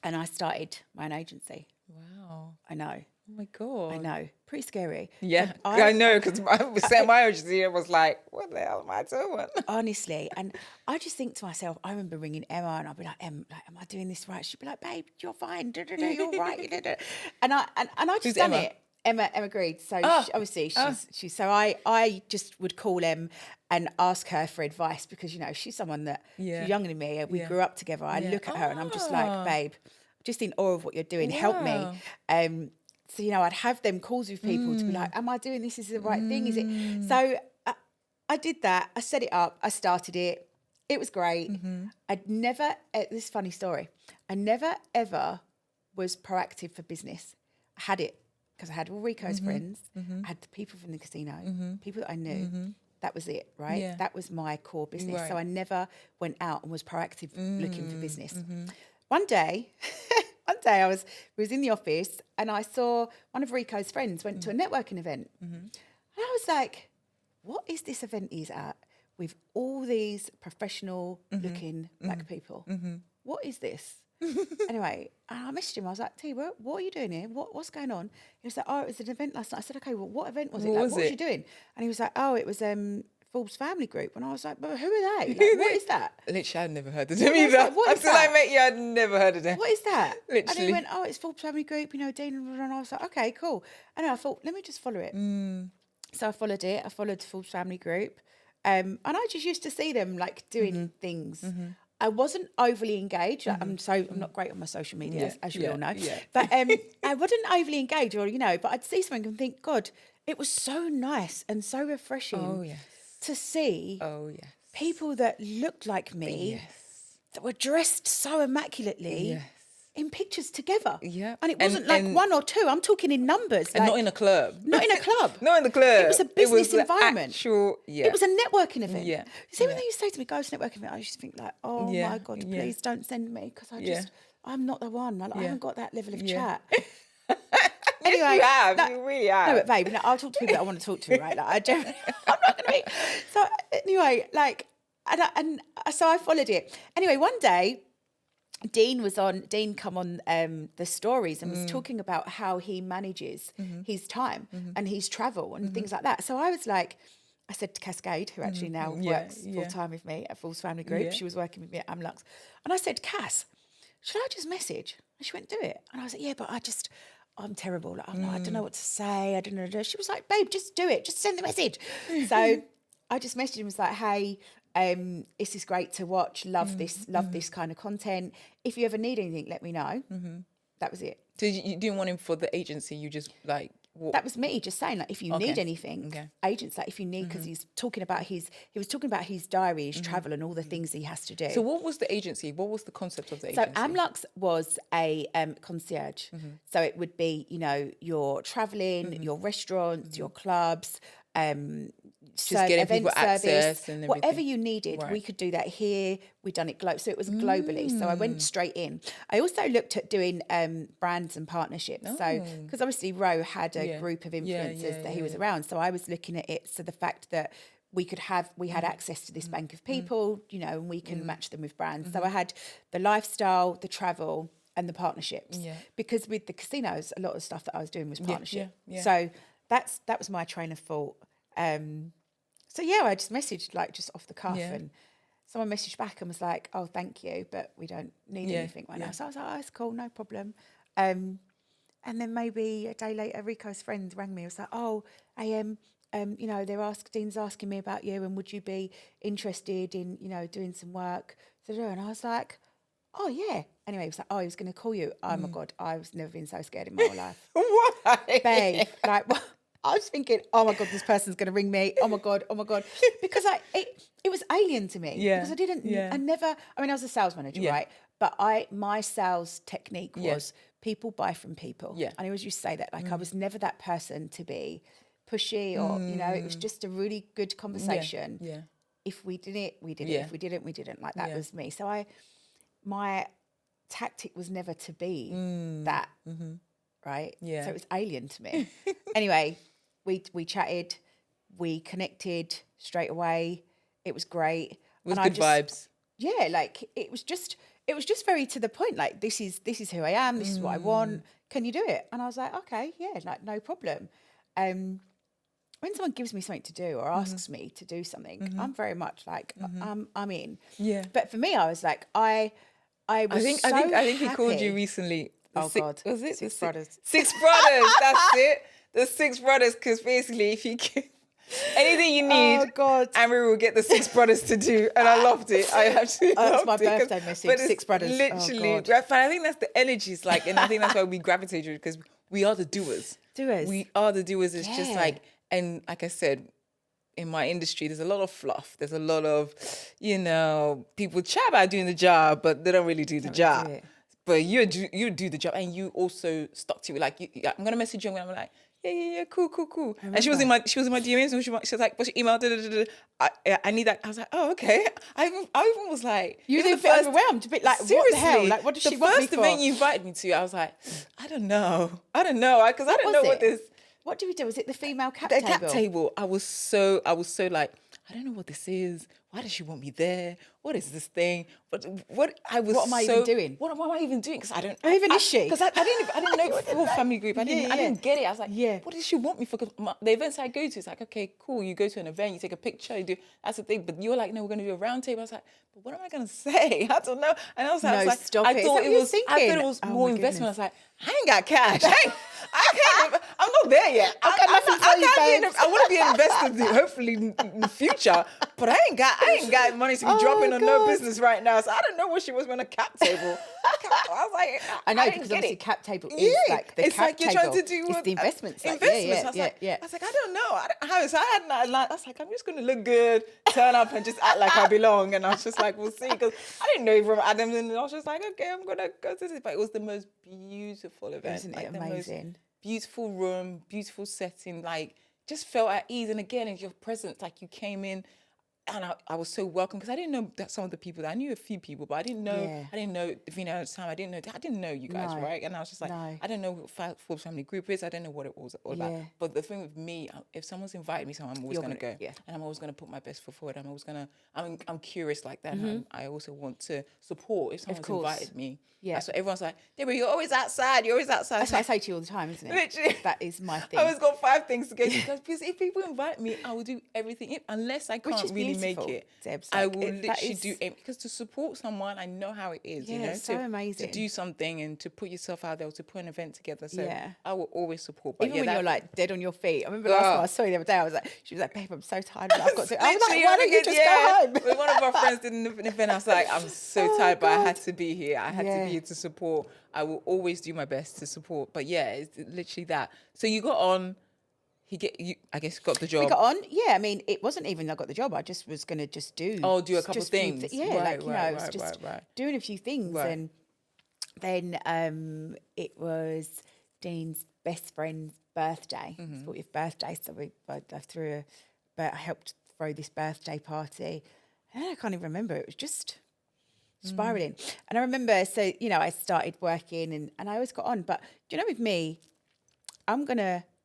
And I started my own agency. Wow. I know. Oh my God. I know. Pretty scary. Yeah. I know, because I was saying my agency, I was like, what the hell am I doing? Honestly. And I just think to myself, I remember ringing Emma and I'd be like, am I doing this right? She'd be like, babe, you're fine. You're right. And I just done Emma? it. Emma Greed. So she's so I just would call and ask her for advice because, she's someone that she's younger than me. We grew up together. I look at her and I'm just like, babe, just in awe of what you're doing. Help me. So, I'd have them calls with people to be like, am I doing this? Is it the right thing? Is it? So I did that. I set it up. I started it. It was great. I'd never, this is a funny story. I never ever was proactive for business. I had it. Because I had all Rico's friends, I had the people from the casino, people that I knew. That was it, right? Yeah. That was my core business. Right. So I never went out and was proactive looking for business. One day I was in the office and I saw one of Rico's friends went to a networking event. And I was like, what is this event he's at with all these professional looking black people? What is this? Anyway, and I messaged him. I was like, T, what are you doing here? What's going on? He was like, oh, it was an event last night. I said, okay, well, what event was it? What was you doing? And he was like, oh, it was Forbes Family Group. And I was like, but who are they? Like, what is that? Literally, I'd never heard of them either. Like, what is Until that? I met you, I'd never heard of them. What is that? Literally. And he went, oh, it's Forbes Family Group, Dean. And I was like, okay, cool. And I thought, let me just follow it. So I followed it. I followed Forbes Family Group. And I just used to see them like doing things. I wasn't overly engaged. I'm not great on my social media, as you all know. Yeah. But I wasn't overly engaged, but I'd see something and think, God, it was so nice and so refreshing to see people that looked like me, that were dressed so immaculately. In pictures together. Yeah. And it wasn't like one or two. I'm talking in numbers. And not in a club. Not in a club. Not in the club. It was a business environment. It was a networking event. Yeah. You see, when they used to say to me, go to networking event, I used to think like, oh my God, please don't send me because I'm not the one. I haven't got that level of chat. Anyway, you have. You really have. No, but babe, I'll talk to people that I want to talk to, right? Like, I'm not going to be. So anyway, so I followed it. Anyway, one day, Dean come on the stories and was talking about how he manages his time and his travel and things like that. So I was like, I said to Cascade, who actually now works full time with me at Forbes Family Group, she was working with me at Amlux, and I said, Cass, should I just message? And she went, do it. And I was like, yeah, but I'm terrible. Like, I don't know what to say. I don't know. She was like, babe, just do it. Just send the message. So I just messaged him and was like, hey, this is great to watch. Love this kind of content. If you ever need anything, let me know. That was it. So you didn't want him for the agency? You just like what? That was me just saying like if you need anything, agents like if you need because he was talking about his diary, his travel, and all the things he has to do. So what was the agency? What was the concept of the agency? So Amlux was a concierge. So it would be your traveling, your restaurants, your clubs. Just getting people access and everything. Whatever you needed, we could do that here. We'd done it so it was globally. So I went straight in. I also looked at doing brands and partnerships. So because obviously Ro had a group of influencers that he was around. So I was looking at it. So the fact that we had access to this bank of people, and we can match them with brands. So I had the lifestyle, the travel, and the partnerships. Because with the casinos, a lot of stuff that I was doing was partnership. So that was my train of thought. So I just messaged like just off the cuff and someone messaged back and was like, "Oh, thank you, but we don't need anything right now." So I was like, "Oh, it's cool, no problem." And then maybe a day later, Rico's friend rang me. It was like, "Oh, you know, Dean's asking me about you, and would you be interested in, you know, doing some work?" And I was like, "Oh yeah." Anyway, he was like, "Oh, he was going to call you." Oh my God, I was never been so scared in my whole life. Why? Babe, like, I was thinking, "Oh my God, this person's going to ring me. Oh my God, oh my God," because it was alien to me, because I never. I mean, I was a sales manager, right? But my sales technique was people buy from people. Yeah. And I always used to say that, like, I was never that person to be pushy, or, you know, it was just a really good conversation. Yeah. If we did it, we did it. Yeah. If we didn't, we didn't. Like, that was me. So my tactic was never to be that, right? Yeah. So it was alien to me. Anyway, we chatted, we connected straight away. It was great. It was and good vibes. Yeah, like it was just very to the point. Like, this is who I am. This is what I want. Can you do it? And I was like, okay, yeah, like, no problem. When someone gives me something to do or asks me to do something, I'm very much like, I'm in. Yeah. But for me, I was like, I was I think he called you happy. recently. God. Was it Six Brothers. Six Brothers. That's it. The Six Brothers. Because basically, if you give anything you need, Oh God. Amarie will get the Six Brothers to do, and I loved it. I absolutely That's loved my it. birthday message. Six Brothers. Literally, Oh God. but I think that's the energies like, and I think that's why we gravitate to it, because we are the doers. We are the doers. It's just like, and like I said, in my industry, there's a lot of fluff. There's a lot of, you know, people chat about doing the job, but they don't really do the job. do it. But you do the job, and you also stuck to it. Like, I'm gonna message you, and I'm like, yeah, cool. And she was in my DMs, and she was like, what's your email? I need that. I was like, oh, okay. I even was like, You were even a bit overwhelmed, a bit like, seriously, what the hell? Like, what does she want me for? The first event you invited me to, I was like, I don't know, because I don't know what this. What did we do? Was it the female cap The table? cap table. I was so like, I don't know what this is. Why does she want me there? What is this thing? What am I even doing? What am I even doing? Because I don't. Who even is she? Because I didn't know the whole family group. I didn't get it. I was like, Yeah. what does she want me for? Because the events I go to, it's like, okay, cool. You go to an event, you take a picture, you do. That's the thing. But you're like, no, we're going to do a round table. I was like, but what am I going to say? I don't know. And I was like, No, stop it. I thought it was more investment. I was like, I ain't got cash. I'm not there yet. I want to be an investor, hopefully in the future, but I ain't got money to be dropping on no business right now. So I don't know what she was on a cap table. I was like, I know, because obviously cap table is like the it's cap like you're table. trying to do It's the investments. Like, investments. I was like, I don't know. I was like, I'm just going to look good, turn up, and just act like I belong. And I was just like, we'll see, because I didn't know from Adam, and I was just like, okay, I'm gonna go to this. But it was the most beautiful event. Isn't it amazing? Beautiful room, beautiful setting, like, just felt at ease. And again, in your presence, like, you came in, and I was so welcome, because I didn't know that some of the people, I knew a few people, but I didn't know Davina at the time. I didn't know you guys, right? And I was just like, I don't know what Forbes family group is. I don't know what it was all about. But the thing with me, if someone's invited me somewhere, I'm always going to go. Yeah. And I'm always going to put my best foot forward. I'm curious like that. And I also want to support if someone's invited me. Yeah. That's what everyone's like, Deborah, you're always outside. That's what I say to you all the time, isn't it? Literally. That is my thing. I always got 5 things to go to, because if people invite me, I will do everything. Unless I can't really make it, Deb's, I will literally do it, because to support someone, I know how it is. You know, it's so amazing to do something and to put yourself out there, or to put an event together. So I will always support. But even when you're like dead on your feet. I remember last time I saw you the other day, I was like, she was like, babe, I'm so tired. I've got to. I was like, why don't you just go home? When one of our friends did an event, I was like, I'm so tired, but I had to be here. I had to be here to support. I will always do my best to support. But yeah, it's literally that. So you got on. I guess got the job. We got on. Yeah, I mean, it wasn't even I got the job. I just was going to just do. Do a couple of things. Doing a few things, and then it was Dean's best friend's birthday, his 40th birthday. So I helped throw this birthday party, and I can't even remember. It was just spiraling. And I remember, so I started working, and I always got on. But with me,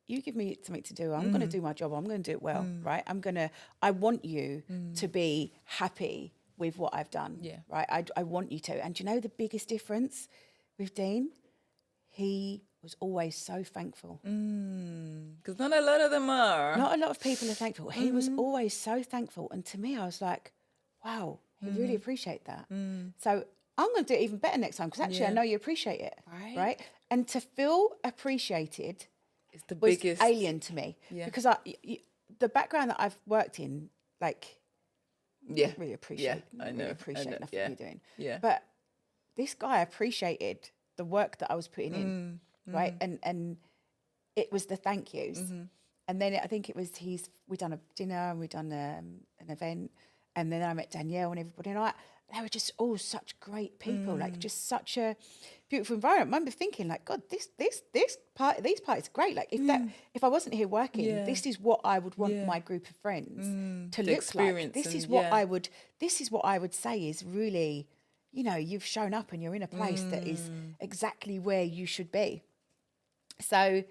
you give me something to do, I'm going to do my job. I'm going to do it well, right? I want you to be happy with what I've done, right? I want you to. And do you know the biggest difference with Dean? He was always so thankful. Because not a lot of them are. Not a lot of people are thankful. He was always so thankful. And to me, I was like, wow, you really appreciate that. So I'm going to do it even better next time because actually I know you appreciate it, right? And to feel appreciated It's the was biggest alien to me because the background that I've worked in, like, really appreciate, really appreciate nothing you're doing. Yeah. But this guy appreciated the work that I was putting in, right? And it was the thank yous. And then I think it was we done a dinner and we done an event, and then I met Danielle and everybody, and they were just all such great people, like just such a beautiful environment. I remember thinking, like, God, these parties are great. Like if I wasn't here working, this is what I would want my group of friends to look like. This is what I would say is really, you've shown up and you're in a place that is exactly where you should be. So,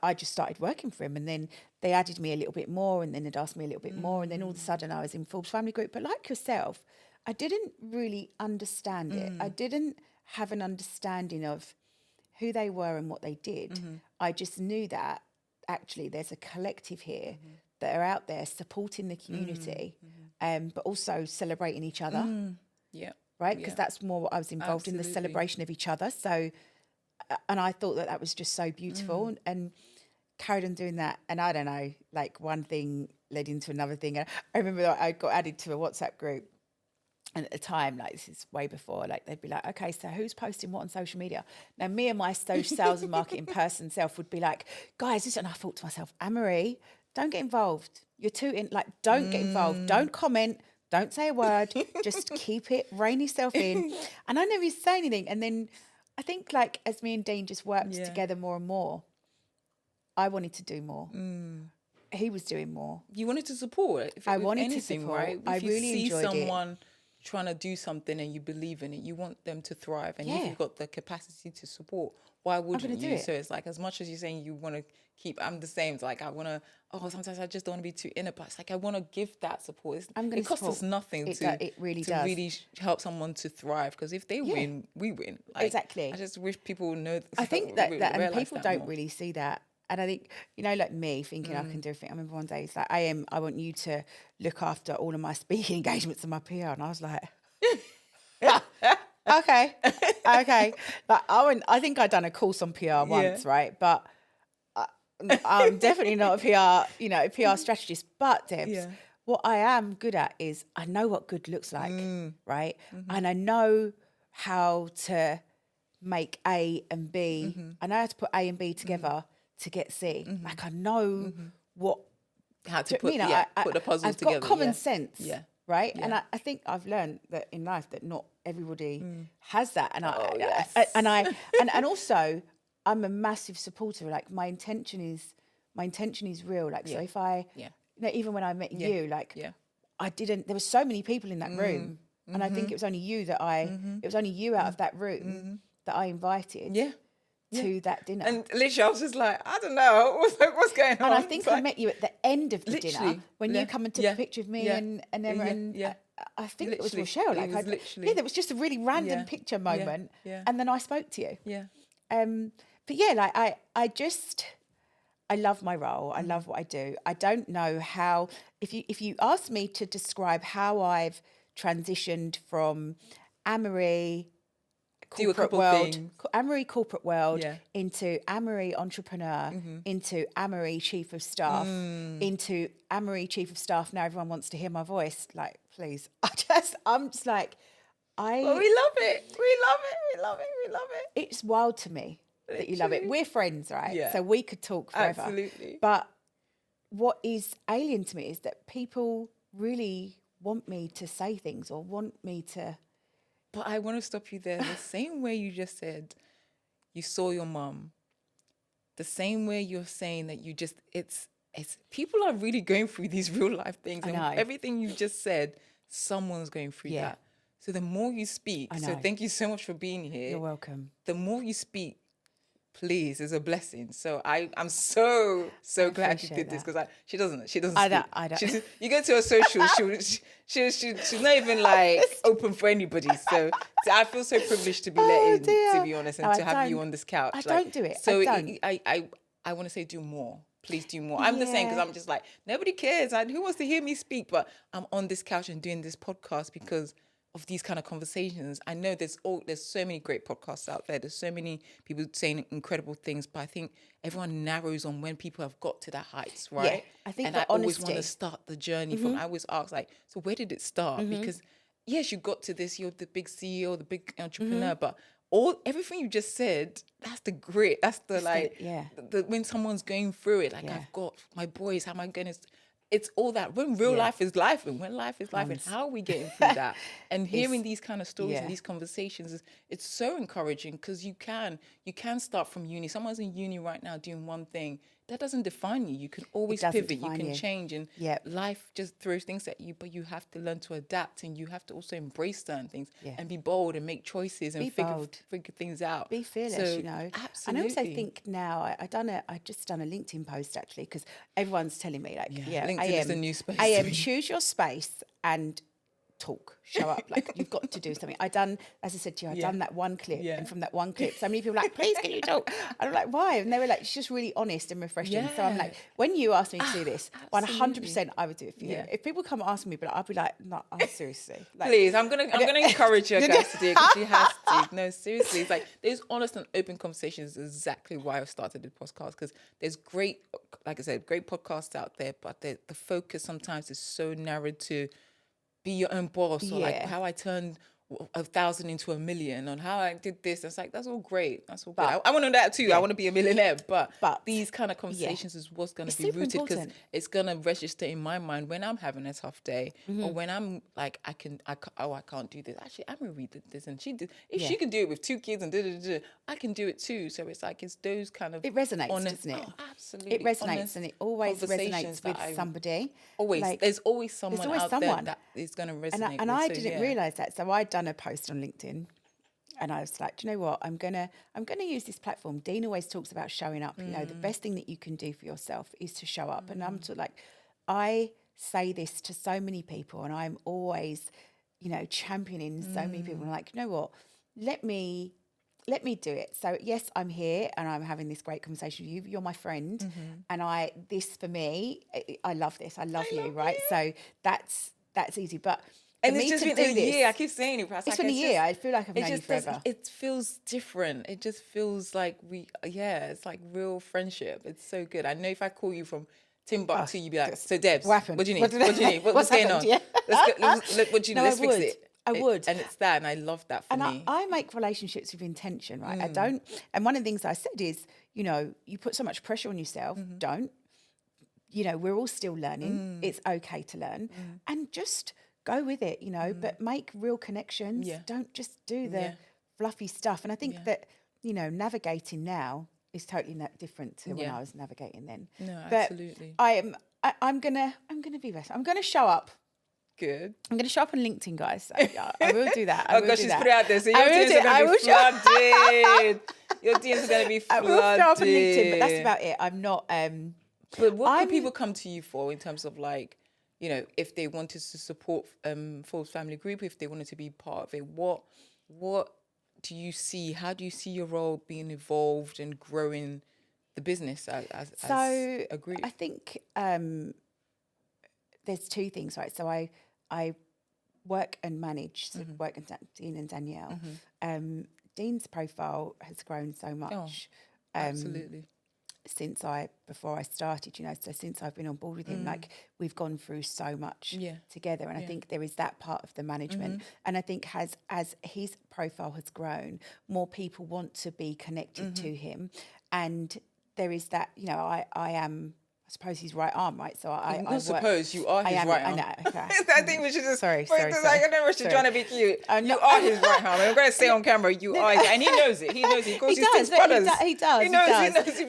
I just started working for him, and then they added me a little bit more, and then they'd asked me a little bit more, and then all of a sudden I was in Forbes Family Group. But like yourself, I didn't really understand it. I didn't have an understanding of who they were and what they did. I just knew that actually there's a collective here that are out there supporting the community, but also celebrating each other. Yeah. Right? Because that's more what I was involved in, the celebration of each other. So, and I thought that was just so beautiful and carried on doing that. And I don't know, like one thing led into another thing. And I remember that I got added to a WhatsApp group. And at the time, like this is way before, like they'd be like, okay, so who's posting what on social media? Now, me and my social sales and marketing person self would be like, guys, listen, I thought to myself, Amarie, don't get involved. You're too don't get involved. Don't comment. Don't say a word. Just keep it, rein yourself in. And I never used to say anything. And then I think like as me and Dean just worked together more and more, I wanted to do more. He was doing more. You wanted to support. I wanted to support. Right? I really enjoyed it. If you see someone trying to do something and you believe in it, you want them to thrive. And if you've got the capacity to support, why wouldn't you? So it's like, as much as you're saying you want to keep, I'm the same. It's like, I want to, sometimes I just don't want to be too inner, but it's like, I want to give that support. It costs us nothing to really help someone to thrive. Because if they win, we win. Like, exactly. I just wish people know. I think that and people don't really see that. And I think, like me thinking I can do everything. I remember one day it's like, I want you to look after all of my speaking engagements and my PR. And I was like, okay. Like I think I'd done a course on PR once, right? But I'm definitely not a PR strategist. But Debs, what I am good at is I know what good looks like, right? And I know how to make A and B. I know how to put A and B together to get C. Like I know how to put the puzzle I've together. I've got common sense. Right. Yeah. And I think I've learned that in life that not everybody has that. And and also I'm a massive supporter. Like my intention is real. Like so if I even when I met you, like there were so many people in that room. And I think it was only you it was only you out of that room that I invited. To that dinner. And literally I was just like, I don't know, what's going on? And I think I met you at the end of the dinner when you come and took a picture of me and Emma and I think it was Rochelle. Like there was just a really random picture moment and then I spoke to you. But like I love my role. I love what I do. I don't know how if you ask me to describe how I've transitioned from Amarie corporate world into Amarie entrepreneur, into Amarie chief of staff, into Amarie chief of staff. Now everyone wants to hear my voice. Like, please. I'm just like, we love it. We love it. It's wild to me that you love it. We're friends, right? Yeah. So we could talk forever. Absolutely. But what is alien to me is that people really want me to say things or want me to. But I want to stop you there. The same way you just said you saw your mum, the same way you're saying that it's people are really going through these real life things. And everything you just said, someone's going through that. So the more you speak, so thank you so much for being here. You're welcome. The more you speak, please, is a blessing. So I'm so glad you did this because she doesn't speak. I don't. You go to her social, she's not even like open for anybody. So I feel so privileged to be let in, to be honest, and to have you on this couch. I don't do it. So I want to say do more. please do more. I'm the same, because I'm just like, nobody cares. Who wants to hear me speak? But I'm on this couch and doing this podcast because of these kind of conversations. I know there's so many great podcasts out there. There's so many people saying incredible things, but I think everyone narrows on when people have got to that heights, right? I think and for I always honesty. want to start the journey from. I always ask, like, so where did it start? Because yes, you got to this. You're the big CEO, the big entrepreneur, but everything you just said, that's the grit. That's the when someone's going through it, like, I've got my boys. How am I going to? It's all that when real life is life, and when life is life, and how are we getting through that? And hearing these kind of stories and these conversations it's so encouraging, because you can start from uni. Someone's in uni right now doing one thing. That doesn't define you. You can always pivot. You can change, and life just throws things at you. But you have to learn to adapt, and you have to also embrace certain things and be bold and make choices and figure things out. Be fearless, So, Absolutely. Absolutely. And I also think now I just done a LinkedIn post actually, because everyone's telling me like, LinkedIn is the new space. Choose your space and talk, show up. Like, you've got to do something. As I said to you, I done that one clip, and from that one clip, so many people were like, please, can you talk? And I'm like, why? And they were like, it's just really honest and refreshing. So I'm like, when you asked me to do this, 100% I would do it for you. If people come ask me, but I'll be like, no, seriously. Like, please, I'm gonna encourage you guys to do it, because she has to. No, seriously, it's like there's honest and open conversations. Is exactly why I started the podcast, because there's great, like I said, great podcasts out there, but the focus sometimes is so narrowed to be your own boss, or like how I turned 1,000 into 1,000,000, on how I did this. It's like, that's all great. That's all good. I want to know that too. I want to be a millionaire, but these kind of conversations is what's going to be rooted, because it's going to register in my mind when I'm having a tough day, or when I'm like, I can't do this. Actually, Amarie did this, and she did. If she can do it with 2 kids and I can do it too. So it's like, it's those kind of, it resonates, doesn't it? Oh, absolutely. It resonates, and it always resonates with somebody. Always, like, there's always someone out there that is going to resonate. And I didn't realize that. So I'd done a post on LinkedIn, and I was like, do you know what? I'm gonna use this platform. Dean always talks about showing up. You know, the best thing that you can do for yourself is to show up. And I'm sort of like, I say this to so many people, and I'm always, championing so many people. And I'm like, you know what? Let me do it. So yes, I'm here and I'm having this great conversation with you. You're my friend, and this for me, I love this. I love you, right? So that's easy. But and it's just been a year. I keep saying it. It's been a year. I feel like I've known you forever. It feels different. It just feels like it's like real friendship. It's so good. I know if I call you from Timbuktu, you'd be like, so Debs, what do you need? What do you need? What's going on? Yeah. What do you need? Let's fix it. I would. And it's that, and I love that for me. I make relationships with intention, right? I don't, and one of the things I said is, you put so much pressure on yourself, don't. We're all still learning. It's okay to learn. And just go with it, but make real connections. Yeah. Don't just do the fluffy stuff. And I think that, navigating now is totally different to when I was navigating then. No, but absolutely. I'm gonna be better. I'm gonna show up. Good. I'm going to show up on LinkedIn, guys. So, I will do that. Oh gosh, she's put it out there. So your DMs are going to be flooded. Your DMs are going to be flooded. I will show up on LinkedIn, but that's about it. I'm not. But what can people come to you for in terms of, like, if they wanted to support Forbes Family Group, if they wanted to be part of it, what do you see? How do you see your role being evolved and growing the business as a group? I think there's 2 things, right? So I work and manage, work with Dean and Danielle. Dean's profile has grown so much. Absolutely. Before I started, so since I've been on board with him, like, we've gone through so much together. And I think there is that part of the management. And I think as his profile has grown, more people want to be connected to him. And there is that, I am, I suppose, his right arm, right? So I suppose you are his right arm. I know. Okay. I think we should just sorry. I don't know if she's trying to be cute. You are his right arm. I'm going to say on camera, you are his, and he knows it. He knows it. He calls his 6 brothers. He does. He knows.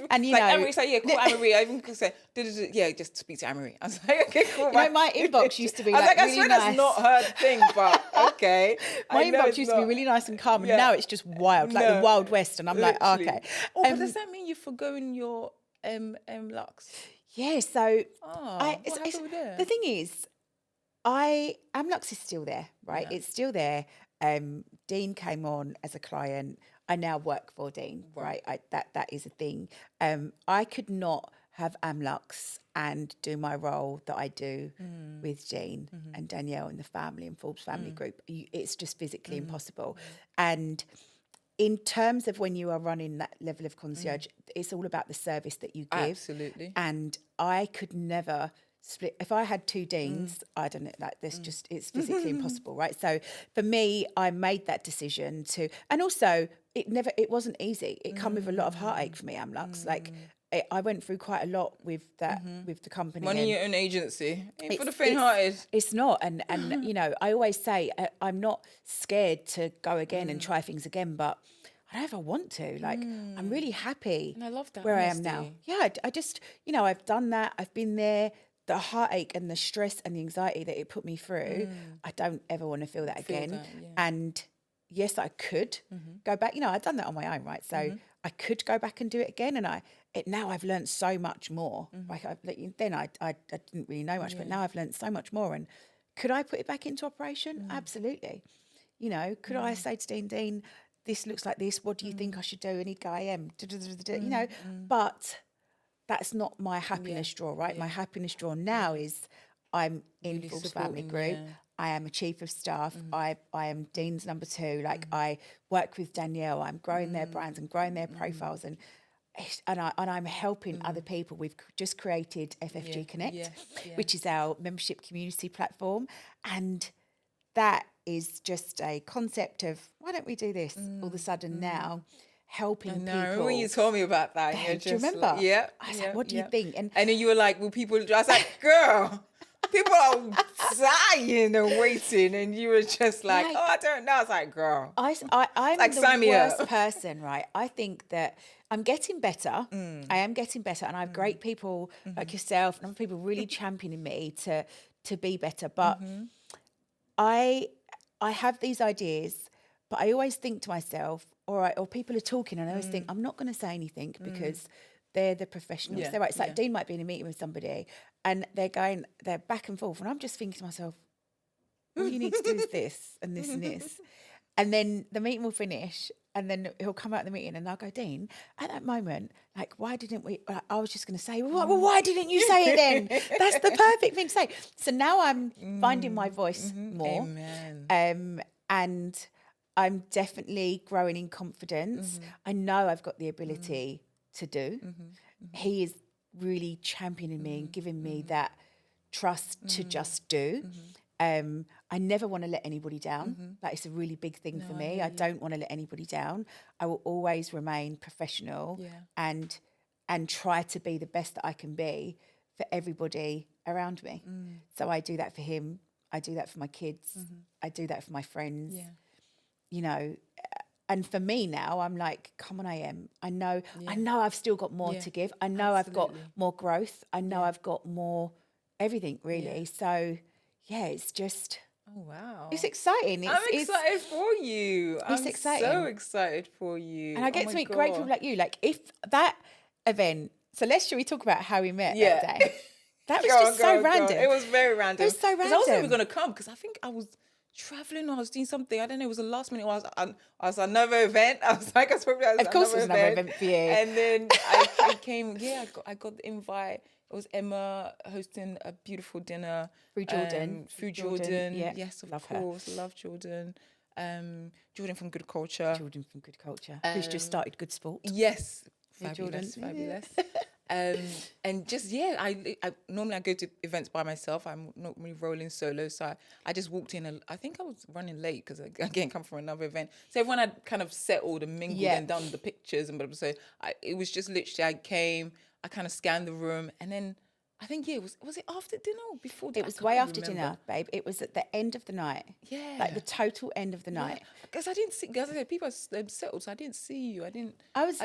And like, Amarie said, call Amarie. I even could say, just speak to Amarie. I was like, okay, cool. My inbox used to be like really nice. That's not her thing, but okay. My inbox used to be really nice and calm, and now it's just wild, like the Wild West. And I'm like, okay. But does that mean you're forgoing your Lux? Yeah, so what happened with that? The thing is, Amlux is still there, right? Yeah. It's still there. Dean came on as a client. I now work for Dean, right? That is a thing. I could not have Amlux and do my role that I do with Jean and Danielle and the family and Forbes family group. It's just physically impossible. And in terms of when you are running that level of concierge, it's all about the service that you give. Absolutely. And I could never split. If I had two deans, I don't know, like this just, it's physically impossible, right? So for me, I made that decision to, and also it wasn't easy. It come with a lot of heartache for me, Amlux. Like I went through quite a lot with that, with the company. Running your own agency. Ain't for the faint-hearted. It's not. And you know, I always say I'm not scared to go again and try things again, but I don't know if I want to. Like, I'm really happy And I love that where honesty. I am now. Yeah, I just, you know, I've done that. I've been there. The heartache and the stress and the anxiety that it put me through, I don't ever want to feel that again. that, yeah. And yes, I could go back. You know, I'd done that on my own, right? So I could go back and do it again. And now I've learned so much more. Like then I didn't really know much, but now I've learned so much more. And could I put it back into operation? Absolutely. You know, could I say to Dean, this looks like this. What do you think I should do? And he'd go, I am. You know, but that's not my happiness draw, right? Yeah. My happiness draw now is I'm in Really Forbes family group. yeah. I am a chief of staff. I am Dean's number 2. Like I work with Danielle. I'm growing their brands and growing their profiles and I'm helping other people. We've just created FFG Connect, which is our membership community platform, and that is just a concept of why don't we do this all of a sudden now. Helping people. I remember when you told me about that. Do you remember? Like, yeah. I was like, what do you think? And then you were like, well, people, I was like, girl, people are dying and waiting. And you were just like, oh, I don't know. I was like, girl. I'm like, the worst person, right? I think that I'm getting better. I am getting better. And I have great people like yourself and other people really championing me to be better. But I have these ideas, but I always think to myself, or people are talking and I always think, I'm not going to say anything because they're the professionals. Yeah, They're right. It's like Dean might be in a meeting with somebody and they're back and forth. And I'm just thinking to myself, all you need to do is this and this and this. And then the meeting will finish and then he'll come out of the meeting and I'll go, Dean, at that moment, like, why didn't we? I was just going to say, well, why didn't you say it then? That's the perfect thing to say. So now I'm finding my voice more. Amen. And I'm definitely growing in confidence. I know I've got the ability to do. He is really championing me and giving me that trust to just do. I never want to let anybody down. That is a really big thing for me. I don't want to let anybody down. I will always remain professional and try to be the best that I can be for everybody around me. So I do that for him. I do that for my kids. I do that for my friends. You know, and for me now, I'm like, come on, I know I've still got more to give. I know I've got more growth. I know I've got more everything really. So yeah, it's just, oh wow, it's exciting. I'm excited for you. It's exciting. So excited for you. And I get to meet great people like you. Like if that event, so should we talk about how we met that day? That was just so random. It was very random. It was so random. Because I wasn't even going to come because I think I was traveling or I was doing something. I don't know. It was the last minute. I was another event. I was like, of course, it was another event for you. And then I came. Yeah, I got the invite. It was Emma hosting a beautiful dinner through Jordan. Yeah. Yes, of course. Love Jordan. Jordan from Good Culture. Who's just started Good Sport. Yes, fabulous. And just I normally I go to events by myself. I'm not really rolling solo, so I just walked in. I think I was running late because again come from another event. So everyone had kind of settled and mingled and done the pictures and blah, blah, blah. So it was just literally I came, I kind of scanned the room, and then I think was it after dinner or before dinner? It was way after dinner, babe. It was at the end of the night. Yeah, like the total end of the night. Because I didn't see. Because people settled, so I didn't see you. I was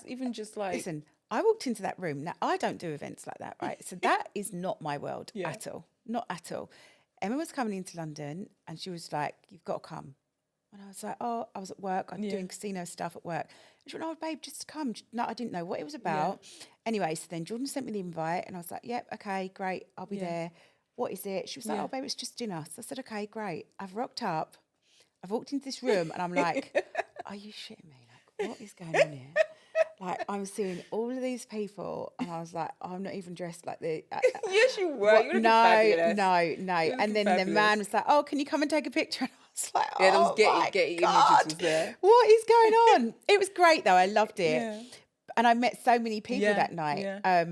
even just like. Listen, I walked into that room. Now, I don't do events like that, right? So that is not my world at all. Not at all. Emma was coming into London and she was like, you've got to come. And I was like, oh, I was at work. I'm doing casino stuff at work. And she went, oh, babe, just come. No, I didn't know what it was about. Yeah. Anyway, so then Jordan sent me the invite and I was like, yep, okay, great. I'll be there. What is it? She was like, oh, babe, it's just dinner. So I said, okay, great. I've rocked up. I've walked into this room and I'm like, are you shitting me? Like, what is going on here? Like, I'm seeing all of these people, and I was like, I'm not even dressed like the. Yes, you were. You were looking No, fabulous. no. You were And looking then the fabulous. man was like, "Oh, can you come and take a picture?" And I was like, Yeah, those "Oh my Getty God, images was there. what is going on?" It was great though. I loved it, Yeah. and I met so many people Yeah, that night. yeah.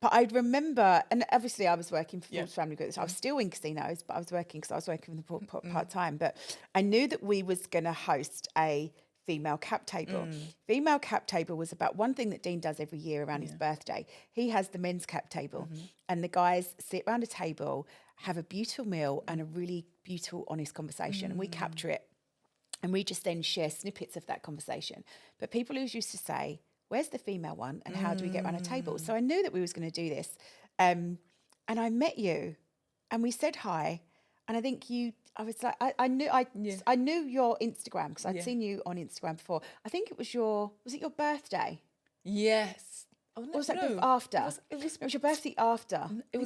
But I remember, and obviously I was working for Yeah. Ford's Family Group. So I was still in casinos, but I was working because I was working with the part time. But I knew that we was going to host a female cap table. Female cap table was about one thing that Dean does every year around his birthday. He has the men's cap table, and the guys sit around a table, have a beautiful meal and a really beautiful, honest conversation, and we capture it. And we just then share snippets of that conversation. But people always used to say, where's the female one and how do we get around a table? So I knew that we was going to do this. And I met you and we said hi. And I think I was like, I knew your Instagram because I'd seen you on Instagram before. I think was it your birthday? Yes. Oh, no, Or was that no. after? It was your birthday after. I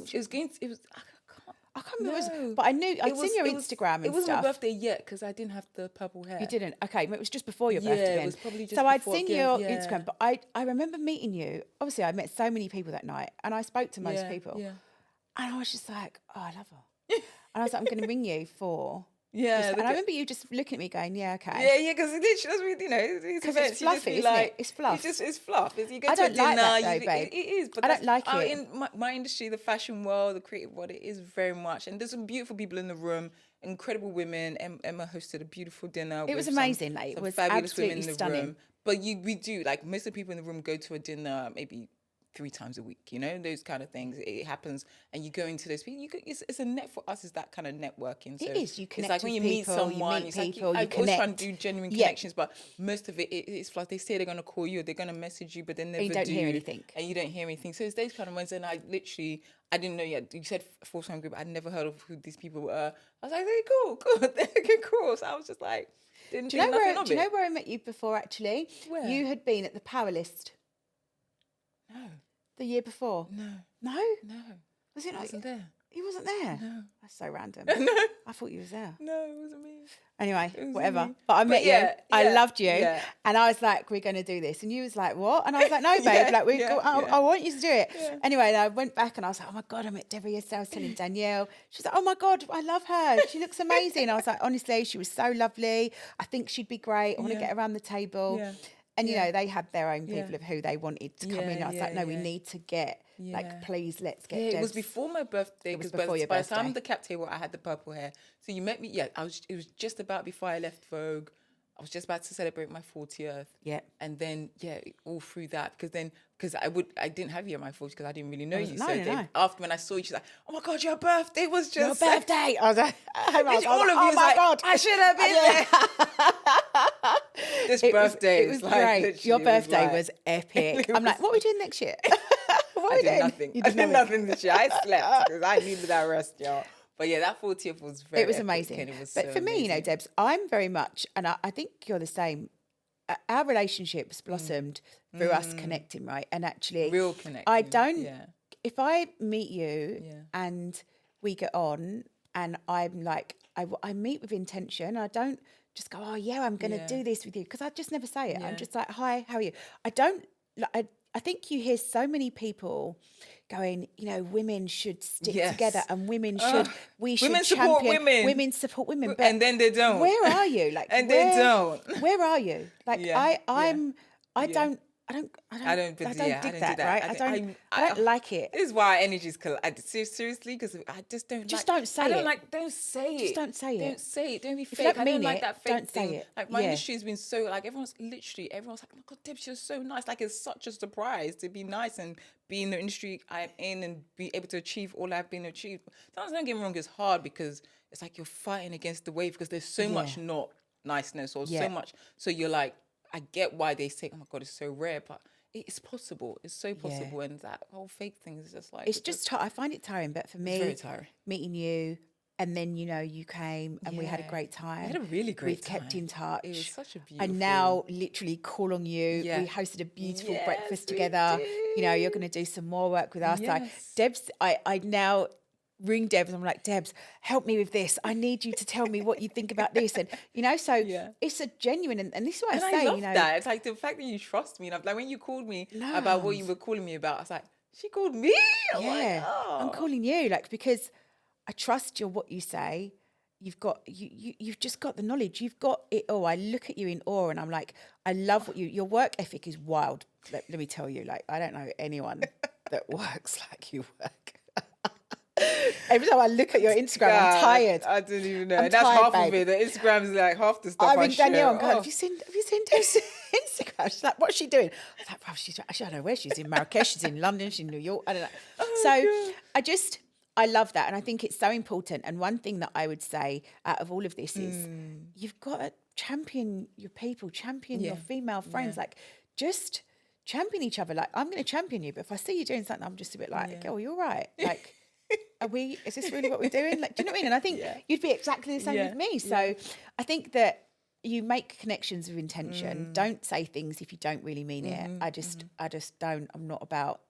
I can't remember. no. But I knew I'd seen your It was- Instagram and It wasn't stuff. my birthday yet because I didn't have the purple hair. You didn't? Okay, it was just before your birthday Yeah, then. it was probably just so I'd before seen again, your yeah. Instagram, but I remember meeting you. Obviously, I met so many people that night and I spoke to most people. Yeah. And I was just like, oh, I love her. And I was like, I'm going to ring you for... Yeah. this. And I remember you just looking at me going, yeah, okay. Yeah, because she doesn't really, it's 'Cause it's fluffy, isn't it? It's fluff. It's fluff. You go I to a don't like dinner, that though, babe. it is. But I don't like it. In my industry, the fashion world, the creative world, it is very much. And there's some beautiful people in the room, incredible women. Emma hosted a beautiful dinner. It was with amazing, like, it some was fabulous women absolutely in the stunning. room. But we do, like, most of the people in the room go to a dinner maybe 3 times a week, those kind of things. It happens, and you go into those people. It's a net for us. Is that kind of networking? So It is. You connect it's like when with you people, meet someone, you it's meet like people, you I always try and connect. do genuine Yeah. connections, but most of it's like they say they're going to call you, they're going to message you, but they never you don't do. hear anything. And you don't hear anything. So it's those kind of ones, and I didn't know yet. You said full-time group. I'd never heard of who these people were. I was like, hey, cool. Okay, cool. So I was just like, didn't Do you think know nothing where? of Do you it. know where I met you before? Actually, Where? You had been at the Power List No, the year before. no, No, no. was it I not? wasn't there. You wasn't there. No. That's so random. No, I thought you was there. no, it wasn't me. Anyway, It was whatever. me. But I met you. I yeah, loved you. yeah. And I was like, we're going to do this. And you was like, what? And I was like, no, babe. Yeah, like, yeah, I want you to do it. Yeah. Anyway, and I went back and I was like, oh my God, I met Deborah yesterday. I was telling Danielle. She was like, oh my God, I love her. She looks amazing. I was like, honestly, she was so lovely. I think she'd be great. I want to Yeah. get around the table. Yeah. And, you Yeah. know, they had their own people Yeah. of who they wanted to come Yeah, in. I was like, yeah, no, we yeah. need to get, Yeah. like, please, let's get Yeah, it was Debs. before my birthday. It was Because before your by the time birthday. the cap table, I had the purple hair. So you met me. Yeah, it was just about before I left Vogue. I was just about to celebrate my 40th. Yeah. And then all through that, because I didn't have you at my 40th because I didn't really know you. No, so no, then no. after when I saw you, she's like, "Oh my God, your birthday was just Your birthday. I was like, All of you oh was my like, God. I should have been there. This birthday It was is like, great. literally, Your it was birthday like- was epic. It I'm like, was- what are we doing next year? What are I we did doing? nothing. You I did nothing. nothing this year. I slept because I needed that rest, y'all. But yeah, that 40th was very It was epic, amazing. and it was But so for me, you know, amazing. Debs, I'm very much, and I think you're the same. Our relationships blossomed through us connecting, right? And actually, Real connection. I don't. Yeah. If I meet you Yeah. and we get on, and I'm like, I meet with intention. I don't just go, oh yeah, I'm going to Yeah. do this with you, because I just never say it. I'm Yeah. just like, hi, how are you? I don't. Like, I think you hear so many people going, you know, women should stick Yes. together, and women we should women support champion women. women support women. But And then they don't. where are you? Like, And where, they don't. Where are you? Like, Yeah, I yeah. don't I don't dig do that, that. right? I don't like it. This is why our energies collide. Seriously, because I just don't Just like. don't say I don't it. like. Don't say it. Just don't say it. Don't say it. Don't be you fake. don't I don't mean like it, that fake don't say thing. it. Like my Yeah. industry has been so like everyone's like, oh my God, Deb, you're so nice. Like it's such a surprise to be nice and be in the industry I'm in and be able to achieve all I've been achieved. Don't get me wrong, it's hard because it's like you're fighting against the wave because there's so much not niceness or Yeah. so much. So you're like, I get why they say, oh my God, it's so rare, but it's possible. It's so possible. And that whole fake thing is just like... It's just, I find it tiring. But for me, very tiring. meeting you, and then, you know, you came and we had a Yeah. great time. We had a really great We've kept time. in touch. It was such a I beautiful... now literally call on you. Yeah. We hosted a beautiful Yes, breakfast we together. did. You know, you're going to do some more work with us. Like, Yes. Debs, I now... ring Debs. I'm like, Debs, help me with this. I need you to tell me what you think about this. And, so it's a genuine, and this is what I say, I love that. It's like the fact that you trust me. And like when you called me about what you were calling me about, I was like, she called me? I'm like, oh. I'm calling you, like, because I trust what you say. You've got, you've just got the knowledge. You've got it all. I look at you in awe and I'm like, I love what your work ethic is wild. Let me tell you, like, I don't know anyone that works like you work. Every time I look at your Instagram, I'm tired. I didn't even know. I'm That's tired, half babe. of it. The Instagram is like half the stuff I ring share. Danielle and go, have you seen Deb's Instagram? She's like, what's she doing? I was like, well, I don't know where she's in Marrakesh, she's in London, she's in New York. I don't know. I love that. And I think it's so important. And one thing that I would say out of all of this is you've got to champion your people, champion your female friends. Like, just champion each other. Like, I'm going to champion you. But if I see you doing something, I'm just a bit like, girl, you're right. Like, is this really what we're doing? Like, do you know what I mean? And I think you'd be exactly the same with me. So I think that you make connections with intention. Don't say things if you don't really mean it. I just don't. I'm not about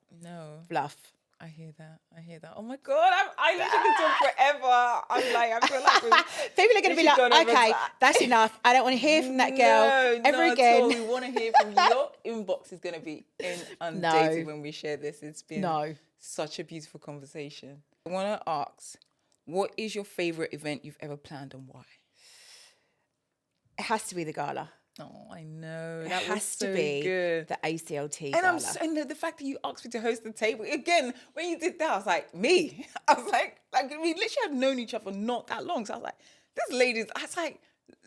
fluff. I hear that. Oh my God, I literally could talk forever. I feel like people are going to be like, okay, that's enough. I don't want to hear from that girl ever again. We want to hear from you. Your inbox is going to be inundated when we share this. It's been such a beautiful conversation. I want to ask, what is your favorite event you've ever planned and why? It has to be the gala. Oh, I know. It That has was so to be good. the ACLT And gala. and the fact that you asked me to host the table again, when you did that, I was like, me. I was like we literally have known each other not that long. So I was like, this lady's. I was like,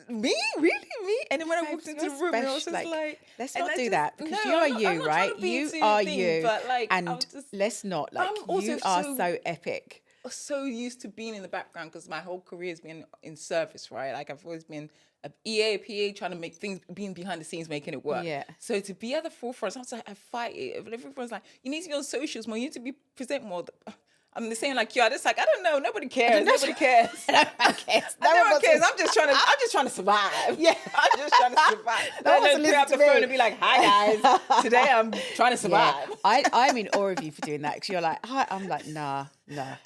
me, really, me. And then when I walked into the room, I was just like, let's not do that because you are you, right? You are you, but like, and let's not. Like, you are so epic. So used to being in the background because my whole career has been in service, right? Like I've always been a EA, PA, trying to make things, being behind the scenes, making it work. Yeah. So to be at the forefront, sometimes I fight it. But everyone's like, you need to be on socials more. You need to present more. I'm the same like you. I just like, I don't know. Nobody cares. Nobody cares. No one cares. No one cares. I'm just trying to survive. Yeah. I'm just trying to survive. No one's pick listening up the to me. phone and be like, hi guys. Today I'm trying to survive. Yeah. I'm in awe of you for doing that because you're like, hi. I'm like, nah.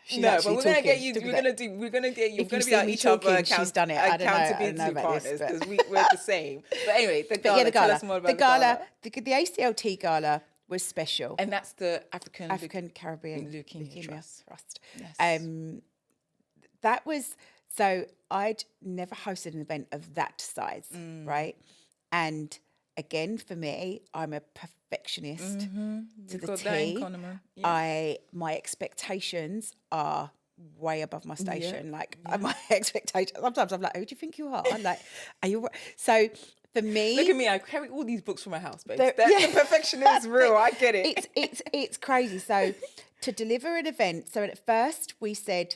She's no, but we're gonna get you. We're Gonna get you. If we're you gonna be our see me each other talking, she's done it. I don't know about partners this, because we're the same. But anyway, the gala. the Tell gala. us more about The gala. The ACLT gala was special. And that's the African Caribbean Leukemia Trust. Yes. That was, so I'd never hosted an event of that size, right? And again, for me, I'm a perfectionist to the T. My expectations are way above my station. My expectations, sometimes I'm like, who do you think you are? I'm like, are you right? So for me, look at me, I carry all these books from my house, babe. The perfection is real. I get it. It's crazy. So to deliver an event, so at first we said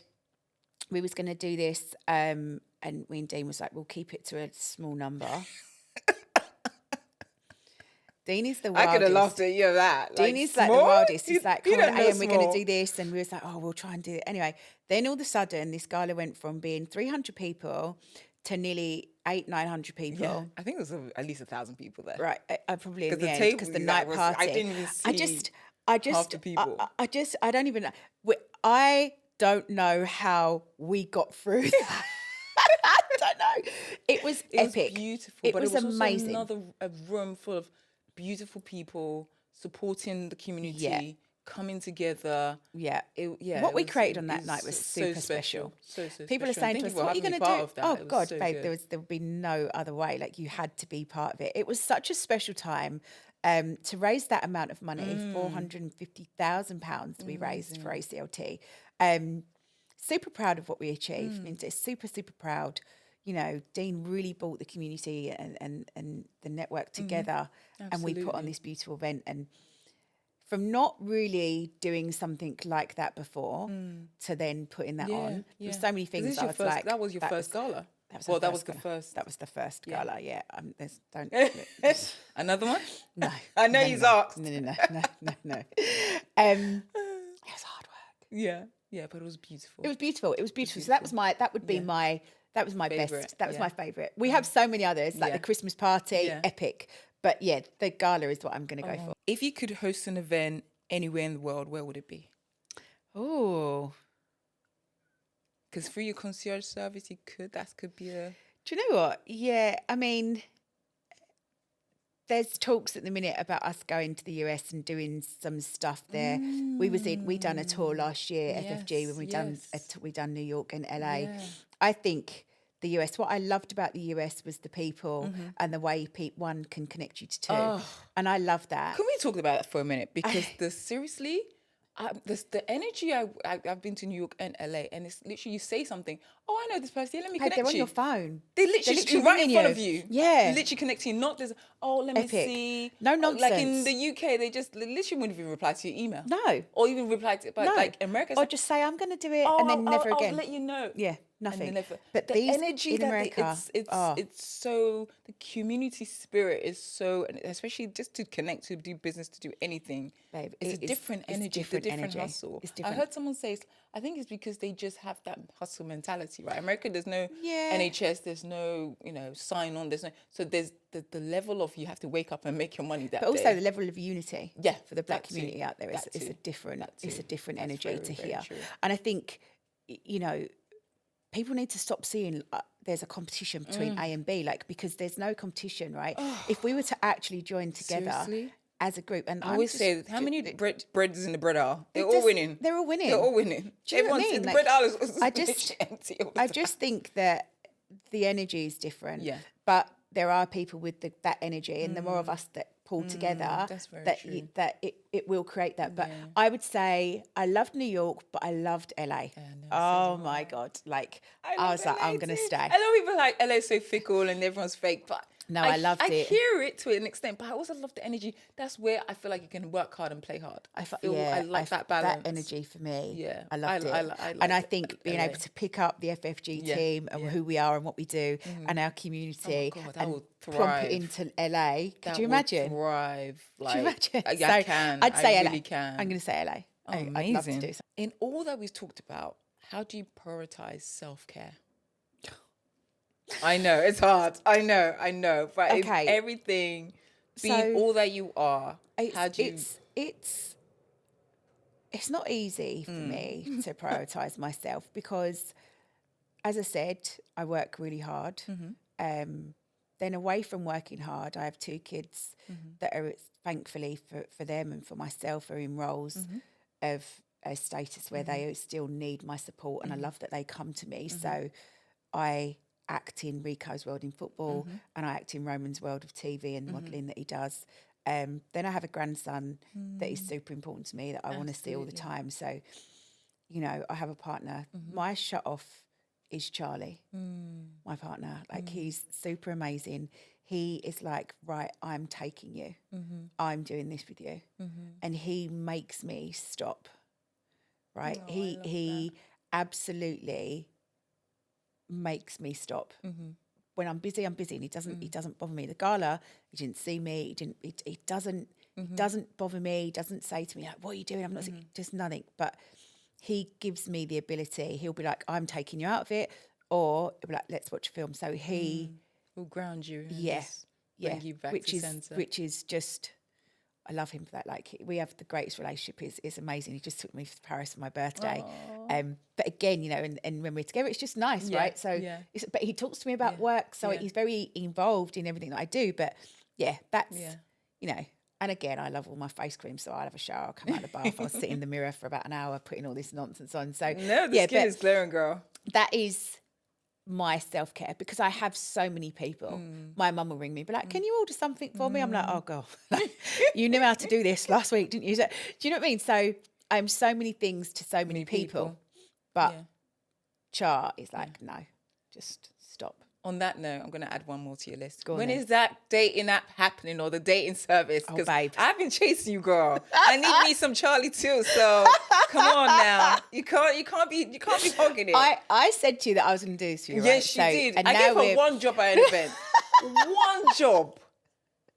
we was going to do this, and me and Dean was like, we'll keep it to a small number. Dean is the wildest. I could have laughed at you at that. Dean is like the wildest. He's like, come on, AM, we're going to do this. And we was like, oh, we'll try and do it. Anyway, then all of a sudden, this gala went from being 300 people to nearly 900 people. Yeah, I think there was at least 1,000 people there. Right, I probably in the end because the night party. I didn't even see half the people. I don't even know. I don't know how we got through that. I don't know. It was epic. It was beautiful. It but was amazing. A room full of beautiful people supporting the community, coming together. Yeah. What we created on that night was super special. So people are saying to us, what are you going to do? Oh, God, babe, there would be no other way. Like, you had to be part of it. It was such a special time to raise that amount of money, £450,000 we raised for ACLT. Super proud of what we achieved. I mean, super, super proud. You know, Dean really brought the community and the network together, and we put on this beautiful event. And from not really doing something like that before to then putting that on, there were so many things. That was your first gala. That was the first. That was the first gala. Yeah. Don't. Another one? No. I know he's asked. No. It was hard work. Yeah. Yeah, but it was beautiful. It was beautiful. So that was my best. That was my favourite. We have so many others, like the Christmas party, epic. But yeah, the gala is what I'm going to go for. If you could host an event anywhere in the world, where would it be? Oh, Because through your concierge service, that could be a... Do you know what? Yeah, I mean, there's talks at the minute about us going to the US and doing some stuff there. We done a tour last year, FFG, when we done New York and LA. Yeah. I think the US, what I loved about the US was the people and the way one can connect you to two. Oh. And I love that. Can we talk about that for a minute? Because seriously, the energy I've been to New York and LA, and it's literally you say something. Oh, I know this person. Let me connect they're on you. your phone. They're literally right in front of you. Yeah. Literally connecting. Not this. Oh, let me Epic. see. No nonsense. Like in the UK, they just literally wouldn't even reply to your email. No. Or even reply to. But like America, or just say I'm going to do it, and then never again. I'll let you know. Yeah. Nothing. But the energy in America, it's so, the community spirit is so, and especially just to connect, to do business, to do anything. Babe, it's a different energy, it's a different hustle. It's different. I heard someone say, I think it's because they just have that hustle mentality, right? America, there's no NHS, there's no, sign on, so there's the level of you have to wake up and make your money that day. But also the level of unity for the black community out there is a different energy to hear. True. And I think, people need to stop seeing there's a competition between A and B, because there's no competition, right? If we were to actually join together as a group, and I always say, how many breads in the bread aisle? They're all winning. They're all winning. They're all winning. Do you know what I mean? The bread aisle is empty all the time. I just think that the energy is different. Yeah. But there are people with that energy, and the more of us that pull together, it will create that. But I would say I loved New York, but I loved LA. Oh my God. I was like, I'm going to stay. I know people like LA's so fickle and everyone's fake, but no, I loved it. I hear it to an extent, but I also love the energy. That's where I feel like you can work hard and play hard. I like that balance. That energy for me. Yeah. I loved it. And I think being able to pick up the FFG team and who we are and what we do and our community and plump it into LA. Could you imagine? Thrive. Could you imagine? I can. I'd say LA. Really can. I'm going to say LA. Amazing. I'd love to do something. In all that we've talked about, how do you prioritize self-care? I know, it's hard. I know. But okay. Everything, being all that you are, how do you... It's not easy for me to prioritize myself because, as I said, I work really hard. Then away from working hard, I have 2 kids that are, thankfully for them and for myself, are in roles of a status where they still need my support, and I love that they come to me. So I act in Rico's world in football, and I act in Roman's world of TV and modelling that he does. Then I have a grandson that is super important to me that I want to see all the time. So, I have a partner. My shut off is Charlie, my partner. He's super amazing. He is like, right, I'm taking you. I'm doing this with you. And he makes me stop, right? He absolutely makes me stop. When I'm busy, I'm busy, and he doesn't bother me. The gala, he didn't see me. He doesn't bother me. He doesn't say to me like, "What are you doing?" I'm not just nothing. But he gives me the ability. He'll be like, "I'm taking you out of it," or he'll be like, "Let's watch a film." So he will ground you. Bring you back to center. Which is just, I love him for that. We have the greatest relationship. It's amazing. He just took me to Paris for my birthday. But again, and when we're together, it's just nice, right? So, but he talks to me about work, so he's very involved in everything that I do. But that's, and again, I love all my face cream, so I'll have a shower, I'll come out of the bath, I'll sit in the mirror for about an hour putting all this nonsense on. So no, the skin is glaring, girl. That is my self-care, because I have so many people. My mum will ring me, be like, "Can you order something for me?" I'm like, "Oh God, you knew how to do this last week, didn't you?" So, do you know what I mean? So I'm so many things to so many people. But Char is like, no, just stop. On that note, I'm going to add one more to your list. Go on when then. Is that dating app happening, or the dating service? Oh, babe. I've been chasing you, girl. I need me some Charlie too. So come on now. You can't be hogging it. I said to you that I was going to do this for you, right? Yes, you did. And I gave her one job at an event. One job.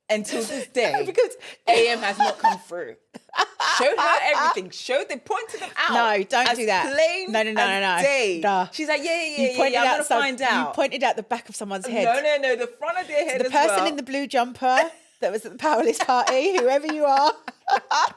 Until this day, because AM has not come through. Showed her everything. Pointed them out. No, don't do that. Plain no. Day. Nah. She's like, yeah. I'm gonna find out. You pointed out the back of someone's head. No, the front of their head. The person in the blue jumper that was at the Powerless party, whoever you are. I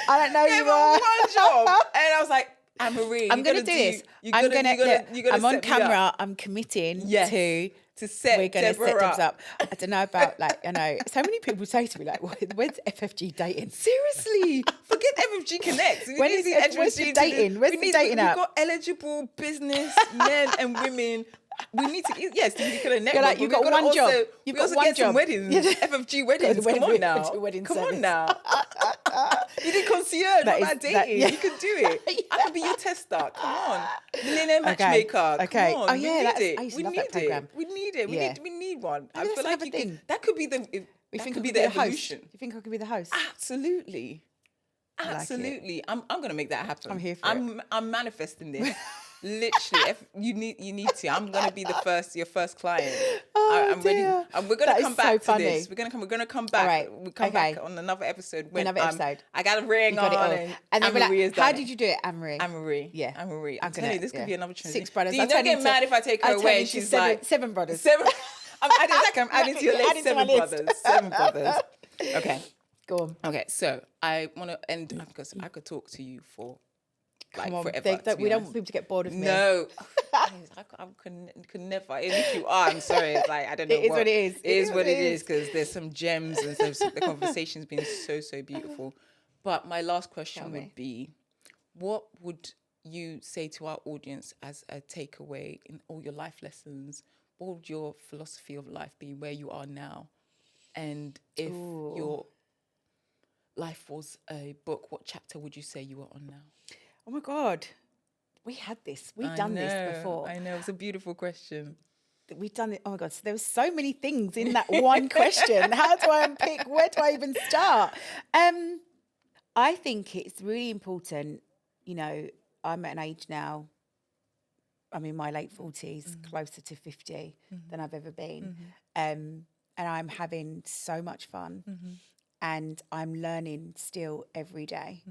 don't know who you are. One job, and I was like, Amarie, I'm going to do this. I'm on camera. I'm committing to set we're going to set Deborah Debs up. I don't know about like, I know so many people say to me like, where's FFG dating? Seriously, forget FFG Connect. Where's the dating? Where's the dating app? We've got eligible business men and women. We need to, yes, we could have network. Like, you've got one job. You've got one job. Some weddings, FFG weddings. Come on now. Come on now. You did concierge. What about dating? You could do it. I could be your tester. Come on. Millionaire matchmaker. Okay. Come on. Oh, yeah. We need it. We need it. We need one. I feel like that could be the... We think could be the evolution. You think I could be the host? Absolutely. Absolutely. I'm going to make that happen. I'm here for it. I'm manifesting this. Literally, if you need to. I'm going to be your first client. I'm ready. And we're going to come back to this. We're going to come back. Right. We'll come back on another episode. I got a ring on. And then Amarie is done. How did you do it, Amarie? Amarie. Yeah. Amarie. I'm telling you, this could be another transition. 6 brothers. Don't get mad if I take her away and she's like... 7 brothers. 7... I'm adding to your list. 7 brothers. 7 brothers. Okay. Go on. Okay, so I want to end because I could talk to you for forever. We don't want people to get bored of me. No, I could never. And if you are, I'm sorry. It's like I don't know. It is what it is. It is what it is because there's some gems and the conversation's been so beautiful. But my last question would be, what would you say to our audience as a takeaway in all your life lessons? What would your philosophy of life be where you are now? And if your life was a book, what chapter would you say you are on now? Oh my God. We had this. We've done this before. I know. It's a beautiful question. We've done it. Oh my God. So there were so many things in that one question. How do I unpick? Where do I even start? I think it's really important. You know, I'm at an age now, I'm in my late 40s, closer to 50 than I've ever been. And I'm having so much fun. And I'm learning still every day.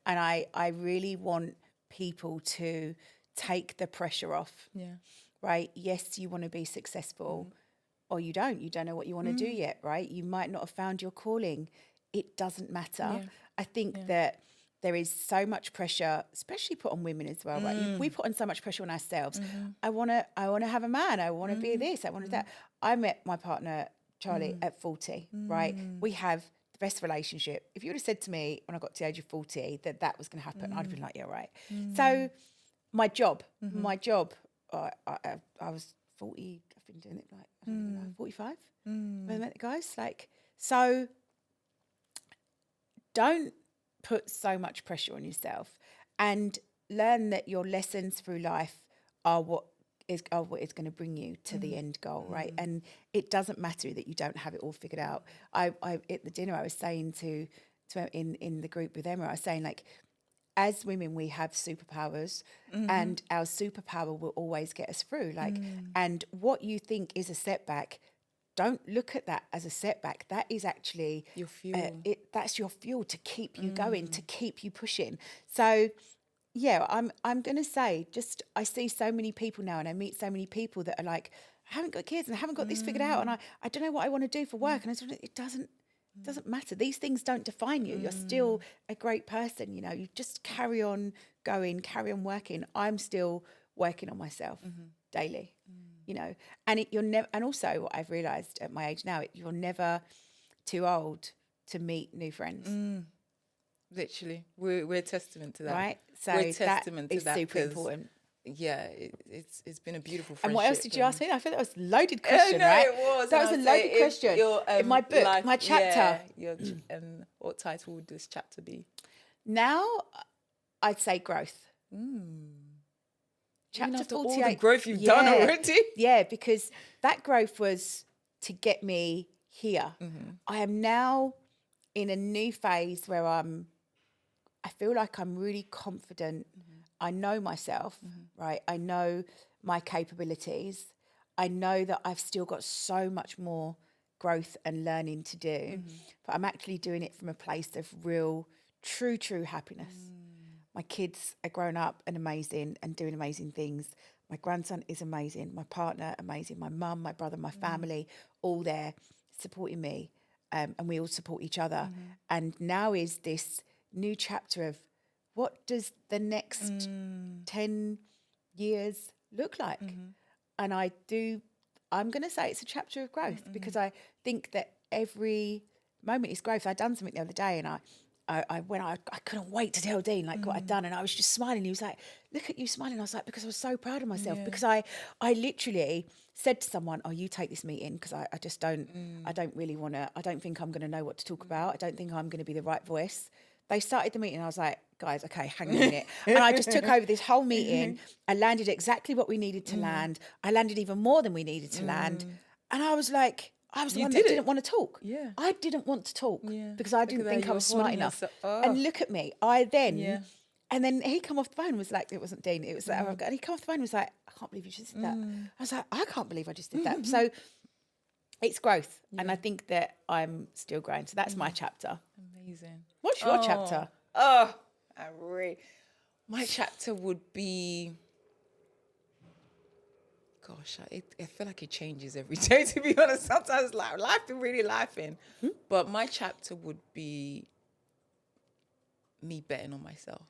And I really want people to take the pressure off. Yeah. Right? Yes, you want to be successful or you don't. You don't know what you want to do yet, right? You might not have found your calling. It doesn't matter. Yeah. I think that there is so much pressure, especially put on women as well, right? We put on so much pressure on ourselves. I want to have a man. I want to be this. I want to that. I met my partner, Charlie, at 40, right? We have the best relationship. If you would have said to me when I got to the age of 40 that was going to happen, I'd have been like, yeah, right. So my job, I was 40, I've been doing it like, I don't know, 45 when I met the guys. Like, so don't put so much pressure on yourself and learn that your lessons through life are what is going to bring you to the end goal, right? And it doesn't matter that you don't have it all figured out. I at the dinner I was saying to in the group with Emma, I was saying, like, as women we have superpowers and our superpower will always get us through. Like, and what you think is a setback, don't look at that as a setback. That is actually your fuel. That's your fuel to keep you going, to keep you pushing. So yeah, I'm going to say, just I see so many people now and I meet so many people that are like, I haven't got kids and I haven't got this figured out and I don't know what I want to do for work. And it doesn't matter. These things don't define you. You're still a great person. You know, you just carry on going, carry on working. I'm still working on myself daily, you know, and you're never, and also what I've realized at my age now, you're never too old to meet new friends. Literally, we're a testament to that, right? So we're a testament to that. Super important. Yeah, it's been a beautiful friendship. And what else did you ask me? I feel that was a loaded question, right? It was. That was a loaded question. In my book, life, my chapter. Yeah, what title would this chapter be? Now, I'd say growth. Chapter 48. All the growth you've done already. Yeah, because that growth was to get me here. I am now in a new phase where I feel like I'm really confident. I know myself, right? I know my capabilities. I know that I've still got so much more growth and learning to do, but I'm actually doing it from a place of real, true happiness. My kids are grown up and amazing and doing amazing things. My grandson is amazing. My partner, amazing. My mum, my brother, my family, all there supporting me. And we all support each other. And now is this new chapter of what does the next 10 years look like? And I'm going to say it's a chapter of growth because I think that every moment is growth. I'd done something the other day and I couldn't wait to tell Dean like what I'd done, and I was just smiling. He was like, "Look at you smiling." I was like, because I was so proud of myself because I literally said to someone, "Oh, you take this meeting because I just don't I don't really want to. I don't think I'm going to know what to talk about. I don't think I'm going to be the right voice." They started the meeting. I was like, "Guys, okay, hang on a minute," and I just took over this whole meeting. I landed exactly what we needed to land. I landed even more than we needed to land, and I was like. I was the one that didn't want to talk. Yeah. I didn't want to talk because I didn't think I was smart enough. Oh. And look at me. And then he come off the phone and was like, it wasn't Dean, it was and he come off the phone and was like, I can't believe you just did that. I was like, I can't believe I just did that. So it's growth. And I think that I'm still growing. So that's my chapter. Amazing. What's your chapter? Oh, my chapter would be... Gosh, I feel like it changes every day, to be honest. Sometimes life been really laughing. But my chapter would be me betting on myself.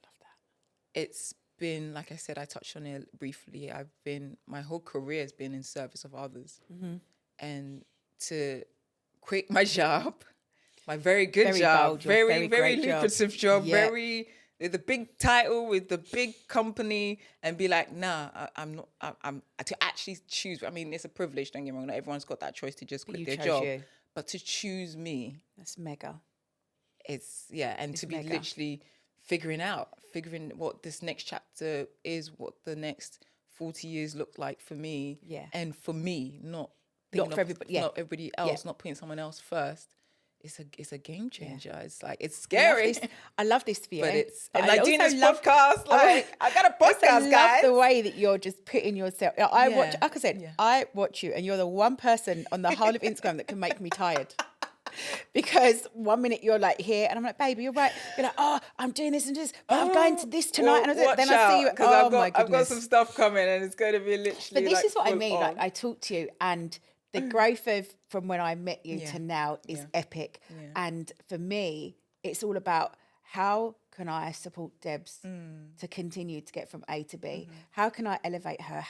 Love that. It's been, like I said, I touched on it briefly. My whole career has been in service of others. And to quit my job, my very good job, bold, very great lucrative job, Yeah. with the big title, with the big company, and be like, nah, I'm not, I'm to actually choose. I mean, it's a privilege, don't get me wrong. Not everyone's got that choice to just quit their job. But to choose me. That's mega. It's to be mega. literally figuring what this next chapter is, what the next 40 years look like for me. Yeah. And for me, not for everybody. Yeah. Not everybody else, not putting someone else first. It's a game changer. Yeah. It's like, it's scary. I love this for you. But like doing this podcast, like I got a podcast, guys. I love the way that you're just putting yourself. I watch, like I said, I watch you, and you're the one person on the whole of Instagram that can make me tired. Because 1 minute you're like here, and I'm like, baby, you're right. You're like, oh, I'm doing this and this, but I'm going to this tonight, and then I see you. Oh my goodness, I've got some stuff coming, and it's going to be literally. But this is what I mean. Like I talk to you, and the growth from when I met you to now is epic. Yeah. And for me, it's all about how can I support Debs to continue to get from A to B? How can I elevate her?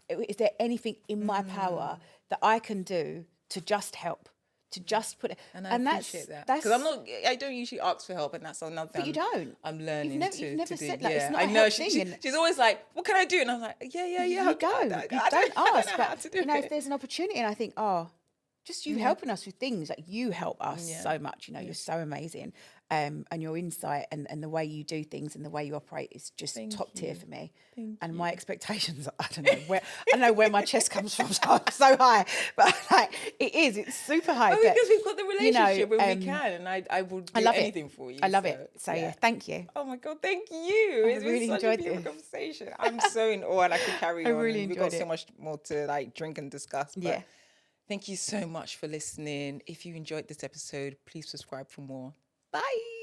Is there anything in my power that I can do to just help? To just put it, and I appreciate that because I don't usually ask for help, and that's another thing. But you don't. I'm learning you've never to said do. that. Yeah, it's not I a know. help thing. She's always like, "What can I do?" And I'm like, "Yeah." You don't ask, but if there's an opportunity, and I think, just you helping us with things, like you help us so much. You're so amazing, and your insight and the way you do things and the way you operate is just top tier for me. And my expectations, I don't know where my chest comes from, so high, but like it's super high. Because we've got the relationship where we can, and I would do anything for you. I love it. So thank you. Oh my God, thank you. It's really been such enjoyed a beautiful this. conversation. I'm so in awe, and I could carry on. Really We've enjoyed got so much more to like drink and discuss. But thank you so much for listening. If you enjoyed this episode, please subscribe for more. Bye.